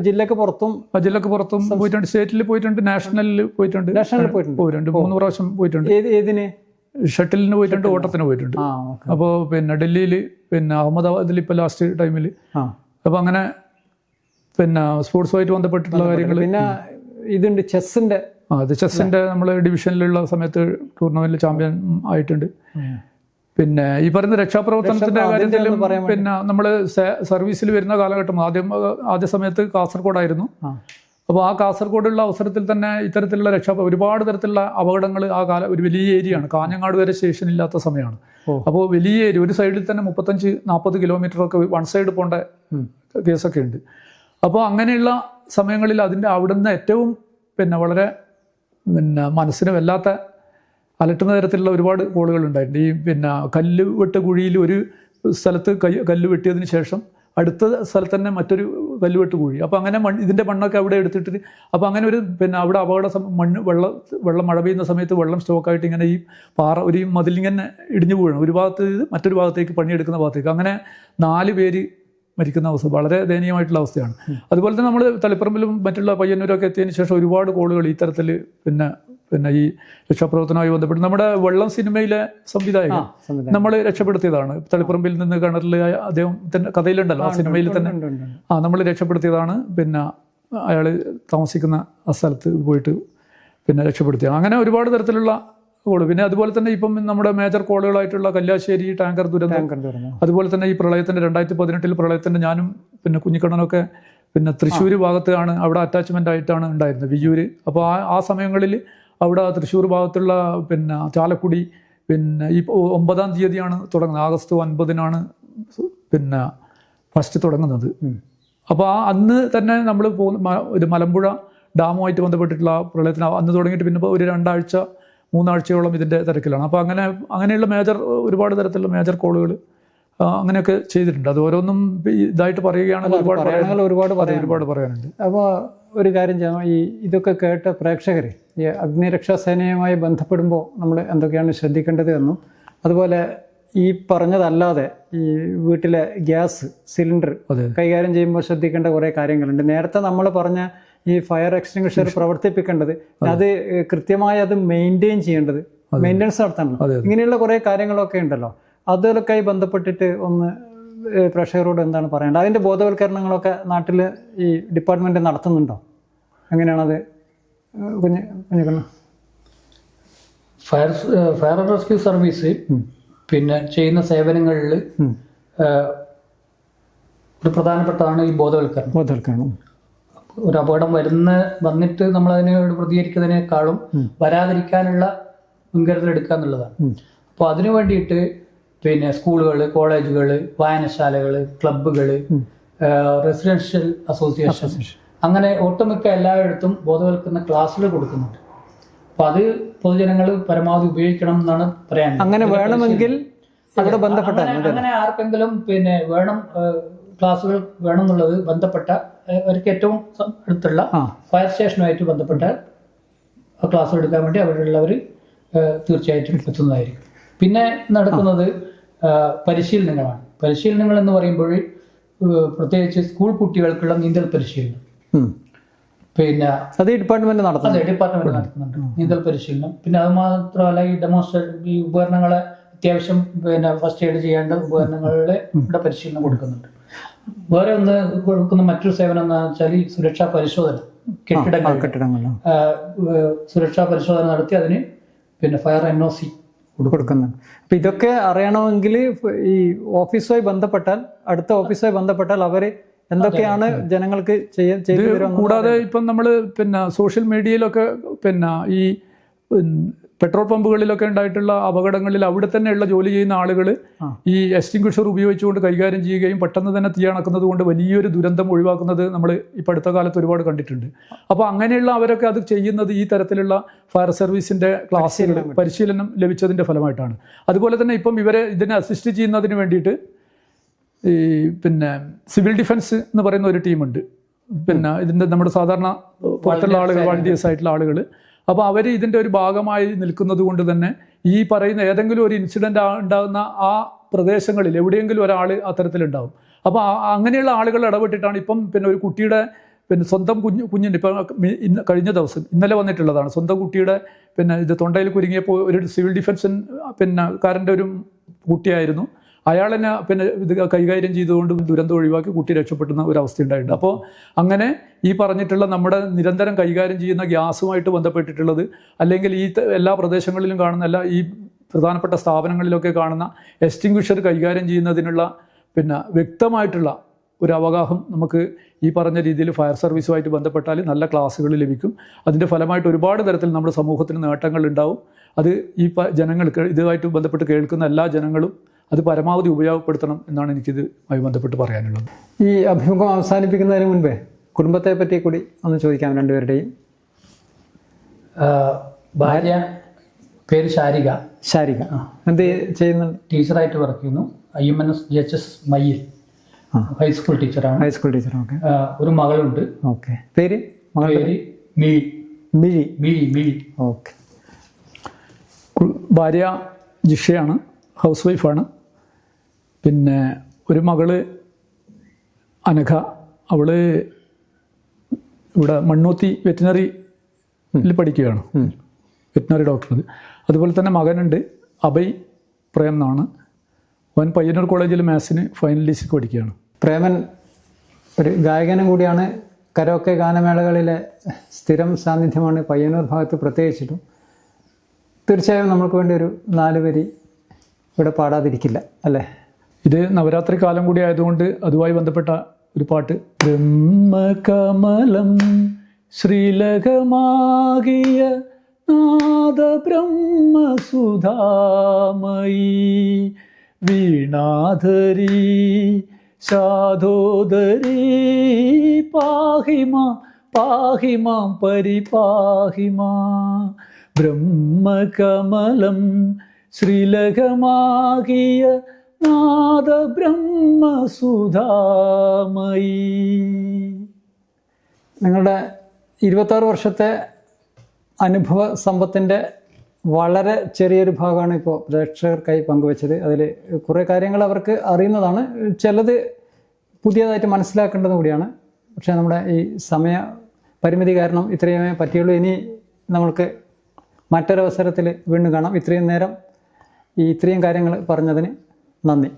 ജില്ലക്ക് പുറത്തും
പോയിട്ടുണ്ട്, സ്റ്റേറ്റിൽ പോയിട്ടുണ്ട്, നാഷണലിൽ പോയിട്ടുണ്ട്. 3 പ്രാവശ്യം പോയിട്ടുണ്ട്.
ഏതിന്?
ഷട്ടിലിന് പോയിട്ടുണ്ട്, ഓട്ടത്തിന് പോയിട്ടുണ്ട്. അപ്പോൾ പിന്നെ ഡൽഹിയിൽ, പിന്നെ അഹമ്മദാബാദിൽ ഇപ്പോൾ ലാസ്റ്റ് ടൈമിൽ. അപ്പോൾ അങ്ങനെ പിന്നെ സ്പോർട്സുമായിട്ട് ബന്ധപ്പെട്ടിട്ടുള്ള കാര്യങ്ങൾ.
പിന്നെ ഇതുണ്ട് ചെസ്സിന്റെ.
അത് ചെസ്സിന്റെ നമ്മൾ ഡിവിഷനിലുള്ള സമയത്ത് ടൂർണമെന്റിൽ ചാമ്പ്യൻ ആയിട്ടുണ്ട്. പിന്നെ ഈ പറയുന്ന രക്ഷാപ്രവർത്തനത്തിന്റെ കാര്യത്തിലും പിന്നെ നമ്മൾ സർവീസിൽ വരുന്ന കാലഘട്ടം ആദ്യ സമയത്ത് കാസർഗോഡായിരുന്നു. അപ്പോൾ ആ കാസർഗോഡുള്ള അവസരത്തിൽ തന്നെ ഇത്തരത്തിലുള്ള ഒരുപാട് തരത്തിലുള്ള അപകടങ്ങൾ ഒരു വലിയ ഏരിയയാണ്. കാഞ്ഞങ്ങാട് വരെ സ്റ്റേഷൻ ഇല്ലാത്ത സമയമാണ്. അപ്പോൾ വലിയ ഏരിയ, ഒരു സൈഡിൽ തന്നെ 35-40 കിലോമീറ്ററൊക്കെ വൺ സൈഡ് പോകേണ്ട കേസൊക്കെ ഉണ്ട്. അപ്പോൾ അങ്ങനെയുള്ള സമയങ്ങളിൽ അവിടുന്ന് ഏറ്റവും പിന്നെ വളരെ പിന്നെ മനസ്സിന് വല്ലാത്ത അലട്ടുന്ന തരത്തിലുള്ള ഒരുപാട് കോളുകൾ ഉണ്ടായിട്ടുണ്ട്. ഈ പിന്നെ കല്ല് വെട്ട കുഴിയിൽ ഒരു സ്ഥലത്ത് കല്ല് വെട്ടിയതിന് ശേഷം അടുത്ത സ്ഥലത്ത് തന്നെ മറ്റൊരു കല്ലുവെട്ട് കുഴി. അപ്പോൾ അങ്ങനെ ഇതിൻ്റെ മണ്ണൊക്കെ അവിടെ എടുത്തിട്ട്, അപ്പോൾ അങ്ങനെ ഒരു പിന്നെ അവിടെ വെള്ളം മഴ പെയ്യുന്ന സമയത്ത് വെള്ളം സ്റ്റോക്കായിട്ട് ഇങ്ങനെ ഈ ഒരു മതിലിങ്ങനെ ഇടിഞ്ഞു വീഴണം. ഒരു ഭാഗത്ത് മറ്റൊരു ഭാഗത്തേക്ക് പണിയെടുക്കുന്ന ഭാഗത്തേക്ക്. അങ്ങനെ 4 പേര് മരിക്കുന്ന അവസ്ഥ വളരെ ദയനീയമായിട്ടുള്ള അവസ്ഥയാണ്. അതുപോലെ തന്നെ നമ്മൾ തളിപ്പറമ്പിലും മറ്റുള്ള പയ്യന്നൂരൊക്കെ എത്തിയതിന് ശേഷം ഒരുപാട് കോളുകൾ ഇത്തരത്തിൽ പിന്നെ ഈ രക്ഷാപ്രവർത്തനവുമായി ബന്ധപ്പെട്ട് നമ്മുടെ വെള്ളം സിനിമയിലെ സംവിധായകൻ നമ്മൾ രക്ഷപ്പെടുത്തിയതാണ്. തളിപ്പറമ്പിൽ നിന്ന് കിണറിൽ അദ്ദേഹത്തിൻ്റെ കഥയിലുണ്ടല്ലോ, ആ സിനിമയിൽ തന്നെ നമ്മൾ രക്ഷപ്പെടുത്തിയതാണ്. പിന്നെ അയാൾ താമസിക്കുന്ന ആ സ്ഥലത്ത് പോയിട്ട് പിന്നെ രക്ഷപ്പെടുത്തിയത്. അങ്ങനെ ഒരുപാട് തരത്തിലുള്ള കോള്. പിന്നെ അതുപോലെ തന്നെ ഇപ്പം നമ്മുടെ മേജർ കോളുകളായിട്ടുള്ള കല്യാശ്ശേരി ടാങ്കർ ദുരന്തം, അതുപോലെ തന്നെ ഈ പ്രളയത്തിൻ്റെ 2018 പ്രളയത്തിൻ്റെ ഞാനും പിന്നെ കുഞ്ഞിക്കണ്ണനൊക്കെ പിന്നെ തൃശ്ശൂർ ഭാഗത്താണ്, അവിടെ അറ്റാച്ച്മെൻ്റ് ആയിട്ടാണ് ഉണ്ടായിരുന്നത്, വിയ്യൂർ. അപ്പോൾ ആ സമയങ്ങളിൽ അവിടെ തൃശ്ശൂർ ഭാഗത്തുള്ള പിന്നെ ചാലക്കുടി പിന്നെ ഈ 9-ാം തീയതിയാണ് തുടങ്ങുന്നത്. ആഗസ്റ്റ് 9-നാണ് പിന്നെ ഫസ്റ്റ് തുടങ്ങുന്നത്. അപ്പോൾ അന്ന് തന്നെ നമ്മൾ ഒരു മലമ്പുഴ ഡാമുമായിട്ട് ബന്ധപ്പെട്ടിട്ടുള്ള പ്രളയത്തിന് അന്ന് തുടങ്ങിയിട്ട് പിന്നെ ഒരു 2-3 ആഴ്ചയോളം ഇതിൻ്റെ തിരക്കിലാണ്. അപ്പോൾ അങ്ങനെയുള്ള ഒരുപാട് തരത്തിലുള്ള മേജർ കോളുകൾ അങ്ങനെയൊക്കെ ചെയ്തിട്ടുണ്ട്. അത് ഓരോന്നും ഇതായിട്ട് പറയുകയാണെങ്കിൽ ഒരുപാട് പറയാനുണ്ട്.
അപ്പോൾ ഒരു കാര്യം ചെയ്യാം, ഇതൊക്കെ കേട്ട പ്രേക്ഷകർ ഈ അഗ്നിരക്ഷാസേനയുമായി ബന്ധപ്പെടുമ്പോൾ നമ്മൾ എന്തൊക്കെയാണ് ശ്രദ്ധിക്കേണ്ടത് എന്നും, അതുപോലെ ഈ പറഞ്ഞതല്ലാതെ ഈ വീട്ടിലെ ഗ്യാസ് സിലിണ്ടർ കൈകാര്യം ചെയ്യുമ്പോൾ ശ്രദ്ധിക്കേണ്ട കുറേ കാര്യങ്ങളുണ്ട്. നേരത്തെ നമ്മൾ പറഞ്ഞ ഈ ഫയർ എക്സ്റ്റിംഗ്വിഷർ പ്രവർത്തിപ്പിക്കേണ്ടത്, അത് കൃത്യമായി അത് മെയിൻറ്റെയിൻ ചെയ്യേണ്ടത്, മെയിൻ്റെനൻസ് നടത്തണം. ഇങ്ങനെയുള്ള കുറേ കാര്യങ്ങളൊക്കെ ഉണ്ടല്ലോ. അതിലൊക്കെ ബന്ധപ്പെട്ടിട്ട് ഒന്ന് പ്രേക്ഷകരോട് എന്താണ് പറയേണ്ടത്? അതിൻ്റെ ബോധവൽക്കരണങ്ങളൊക്കെ നാട്ടിൽ ഈ ഡിപ്പാർട്ട്മെൻറ്റ് നടത്തുന്നുണ്ടോ? എങ്ങനെയാണത് Kunhikkanna?
Fire and rescue service പിന്നെ ചെയ്യുന്ന സേവനങ്ങളിൽ ഒരു പ്രധാനപ്പെട്ടതാണ് ഈ ബോധവൽക്കരണം. ഒരു അപകടം വന്നിട്ട് നമ്മൾ അതിനോട് പ്രതികരിക്കുന്നതിനേക്കാളും വരാതിരിക്കാനുള്ള മുൻകരുതൽ എടുക്കുക എന്നുള്ളതാണ്. അപ്പോൾ അതിനു വേണ്ടിയിട്ട് പിന്നെ സ്കൂളുകൾ, കോളേജുകൾ, വായനശാലകൾ, ക്ലബ്ബുകൾ, റെസിഡൻഷ്യൽ അസോസിയേഷൻ, അങ്ങനെ ഒട്ടുമിക്ക എല്ലായിടത്തും ബോധവൽക്കരണ ക്ലാസ്സുകൾ കൊടുക്കുന്നുണ്ട്. അപ്പോൾ അത് പൊതുജനങ്ങൾ പരമാവധി ഉപയോഗിക്കണം എന്നാണ് പറയാനുള്ളത്.
അങ്ങനെ വേണമെങ്കിൽ
അങ്ങനെ ആർക്കെങ്കിലും പിന്നെ ക്ലാസ്സുകൾ വേണം എന്നുള്ളത് ബന്ധപ്പെട്ട അവർക്ക് ഏറ്റവും അടുത്തുള്ള ഫയർ സ്റ്റേഷനുമായിട്ട് ബന്ധപ്പെട്ട ക്ലാസ്സുകൾ എടുക്കാൻ വേണ്ടി അവിടെയുള്ളവർ തീർച്ചയായിട്ടും എത്തുന്നതായിരിക്കും. പിന്നെ നടക്കുന്നത് പരിശീലനങ്ങളാണ്. പരിശീലനങ്ങൾ എന്ന് പറയുമ്പോൾ പ്രത്യേകിച്ച് സ്കൂൾ കുട്ടികൾക്കുള്ള നീന്തൽ പരിശീലനം, പിന്നെ
അത് ഈ ഡിപ്പാർട്ട്മെന്റ് നടത്തുന്നത്.
അതെ, ഡിപ്പാർട്ട്മെന്റ് നടത്തുന്നുണ്ട് നീന്തൽ പരിശീലനം. പിന്നെ അത് മാത്രമല്ല ഈ ഈ ഉപകരണങ്ങളെ അത്യാവശ്യം പിന്നെ ഫസ്റ്റ് എയ്ഡ് ചെയ്യേണ്ട ഉപകരണങ്ങളുടെ പരിശീലനം കൊടുക്കുന്നുണ്ട്. വേറെ ഒന്ന് കൊടുക്കുന്ന മറ്റൊരു സേവനം എന്ന് വെച്ചാൽ ഈ സുരക്ഷാ പരിശോധന, കെട്ടിടങ്ങൾ സുരക്ഷാ പരിശോധന നടത്തി അതിന് പിന്നെ ഫയർ NOC
കൊടുക്കുന്നുണ്ട്. അപ്പൊ ഇതൊക്കെ അറിയണമെങ്കിൽ ഈ ഓഫീസുമായി ബന്ധപ്പെട്ടാൽ, അടുത്ത ഓഫീസുമായി ബന്ധപ്പെട്ടാൽ അവര് എന്തൊക്കെയാണ് ജനങ്ങൾക്ക് ചെയ്തു തരുന്നത്.
കൂടാതെ ഇപ്പം നമ്മൾ പിന്നെ സോഷ്യൽ മീഡിയയിലൊക്കെ പിന്നെ ഈ പെട്രോൾ പമ്പുകളിലൊക്കെ ഉണ്ടായിട്ടുള്ള അപകടങ്ങളിൽ അവിടെ തന്നെയുള്ള ജോലി ചെയ്യുന്ന ആളുകൾ ഈ എക്സ്റ്റിംഗ്വിഷർ ഉപയോഗിച്ചുകൊണ്ട് കൈകാര്യം ചെയ്യുകയും പെട്ടെന്ന് തന്നെ തീ അണക്കുന്നത് കൊണ്ട് വലിയൊരു ദുരന്തം ഒഴിവാക്കുന്നത് നമ്മൾ ഇപ്പോൾ അടുത്ത കാലത്ത് ഒരുപാട് കണ്ടിട്ടുണ്ട്. അപ്പോൾ അങ്ങനെയുള്ള അവരൊക്കെ അത് ചെയ്യുന്നത് ഈ തരത്തിലുള്ള ഫയർ സർവീസിൻ്റെ ക്ലാസ്സുകൾ പരിശീലനം ലഭിച്ചതിൻ്റെ ഫലമായിട്ടാണ്. അതുപോലെ തന്നെ ഇപ്പം ഇവരെ ഇതിനെ അസിസ്റ്റ് ചെയ്യുന്നതിന് വേണ്ടിയിട്ട് ഈ പിന്നെ സിവിൽ ഡിഫൻസ് എന്ന് പറയുന്ന ഒരു ടീമുണ്ട്. പിന്നെ ഇതിൻ്റെ നമ്മുടെ സാധാരണ പുറത്തുള്ള ആളുകൾ, വോളണ്ടിയേഴ്സ് ആയിട്ടുള്ള ആളുകൾ. അപ്പോൾ അവർ ഇതിൻ്റെ ഒരു ഭാഗമായി നിൽക്കുന്നത് കൊണ്ട് തന്നെ ഈ പറയുന്ന ഏതെങ്കിലും ഒരു ഇൻസിഡൻ്റ് ഉണ്ടാകുന്ന ആ പ്രദേശങ്ങളിൽ എവിടെയെങ്കിലും ഒരാൾ അത്തരത്തിലുണ്ടാവും. അപ്പോൾ അങ്ങനെയുള്ള ആളുകൾ ഇടപെട്ടിട്ടാണ് ഇപ്പം പിന്നെ ഒരു കുട്ടിയുടെ പിന്നെ സ്വന്തം കുഞ്ഞിൻ്റെ ഇപ്പം കഴിഞ്ഞ ദിവസം ഇന്നലെ വന്നിട്ടുള്ളതാണ്. സ്വന്തം കുട്ടിയുടെ പിന്നെ ഇത് തൊണ്ടയിൽ കുരുങ്ങിയപ്പോൾ ഒരു സിവിൽ ഡിഫൻസ് പിന്നെ കാരൻ്റെ ഒരു കുട്ടിയായിരുന്നു. അയാൾ തന്നെ പിന്നെ ഇത് കൈകാര്യം ചെയ്തുകൊണ്ട് ദുരന്തം ഒഴിവാക്കി കുട്ടി രക്ഷപ്പെടുന്ന ഒരു അവസ്ഥ ഉണ്ടായിട്ടുണ്ട്. അപ്പോൾ അങ്ങനെ ഈ പറഞ്ഞിട്ടുള്ള നമ്മുടെ നിരന്തരം കൈകാര്യം ചെയ്യുന്ന ഗ്യാസുമായിട്ട് ബന്ധപ്പെട്ടിട്ടുള്ളത്, അല്ലെങ്കിൽ ഈ എല്ലാ പ്രദേശങ്ങളിലും കാണുന്ന ഈ പ്രധാനപ്പെട്ട സ്ഥാപനങ്ങളിലൊക്കെ കാണുന്ന എക്സ്റ്റിംഗ്വിഷർ കൈകാര്യം ചെയ്യുന്നതിനുള്ള പിന്നെ വ്യക്തമായിട്ടുള്ള ഒരു അവഗാഹം നമുക്ക് ഈ പറഞ്ഞ രീതിയിൽ ഫയർ സർവീസുമായിട്ട് ബന്ധപ്പെട്ടാൽ നല്ല ക്ലാസ്സുകൾ ലഭിക്കും. അതിൻ്റെ ഫലമായിട്ട് ഒരുപാട് തരത്തിൽ നമ്മുടെ സമൂഹത്തിന് നേട്ടങ്ങൾ ഉണ്ടാവും. അത് ഈ ജനങ്ങൾക്ക് ഇതുമായിട്ട് ബന്ധപ്പെട്ട് കേൾക്കുന്ന എല്ലാ ജനങ്ങളും അത് പരമാവധി ഉപയോഗപ്പെടുത്തണം എന്നാണ് എനിക്കിതുമായി ബന്ധപ്പെട്ട് പറയാനുള്ളത്.
ഈ അഭിമുഖം അവസാനിപ്പിക്കുന്നതിന് മുൻപേ കുടുംബത്തെ പറ്റി കൂടി ഒന്ന് ചോദിക്കാം രണ്ടുപേരുടെയും.
ഭാര്യ പേര് ശാരിക.
എന്ത് ചെയ്യുന്നുണ്ട്?
ടീച്ചറായിട്ട് വർക്ക് ചെയ്യുന്നു. IMNS GHS മയ്യിൽ ഹൈസ്കൂൾ ടീച്ചറാണ്.
ഓക്കെ.
ഒരു മകളുണ്ട്.
ഓക്കെ. പേര്
മിഴി.
ഓക്കെ.
ഭാര്യ ജിഷയാണ്, ഹൗസ് വൈഫാണ്. പിന്നെ ഒരു മകള് അനഘ, അവള് ഇവിടെ മണ്ണൂത്തി വെറ്റിനറിയിൽ പഠിക്കുകയാണ്, വെറ്റിനറി ഡോക്ടർ. അതുപോലെ തന്നെ മകനുണ്ട്, അഭയ് പ്രേം എന്നാണ്. അവൻ പയ്യന്നൂർ കോളേജിൽ മാത്സിന് ഫൈനൽ ഡിഗ്രിക്ക് പഠിക്കുകയാണ്.
പ്രേമൻ ഒരു ഗായകനും കൂടിയാണ്. കരോക്കെ ഗാനമേളകളിലെ സ്ഥിരം സാന്നിധ്യമാണ് പയ്യന്നൂർ ഭാഗത്ത് പ്രത്യേകിച്ചിട്ടും. തീർച്ചയായും നമുക്ക് വേണ്ടി ഒരു 4 വരി ഇവിടെ പാടാതിരിക്കില്ല അല്ലേ?
ഇത് നവരാത്രി കാലം കൂടി ആയതുകൊണ്ട് അതുമായി ബന്ധപ്പെട്ട ഒരു പാട്ട്. ബ്രഹ്മകമലം ശ്രീലകമാകിയ നാദ ബ്രഹ്മസുധാമയി വീണാധരി ശാധോദരി പാഹിമാം പരിപാഹിമാ ബ്രഹ്മകമലം ശ്രീലകമാകിയ നാദ ബ്രഹ്മസുധാമയി.
നിങ്ങളുടെ 26 വർഷത്തെ അനുഭവ സമ്പത്തിൻ്റെ വളരെ ചെറിയൊരു ഭാഗമാണ് ഇപ്പോൾ പ്രേക്ഷകർക്കായി പങ്കുവച്ചത്. അതിൽ കുറേ കാര്യങ്ങൾ അവർക്ക് അറിയുന്നതാണ്, ചിലത് പുതിയതായിട്ട് മനസ്സിലാക്കേണ്ടത് കൂടിയാണ്. പക്ഷേ നമ്മുടെ ഈ സമയ പരിമിതി കാരണം ഇത്രയുമേ പറ്റിയുള്ളൂ. ഇനി നമ്മൾക്ക് മറ്റൊരവസരത്തിൽ വീണ്ടും കാണാം. ഇത്രയും നേരം ഇത്രയും കാര്യങ്ങൾ പറഞ്ഞതിന് നന്ദി.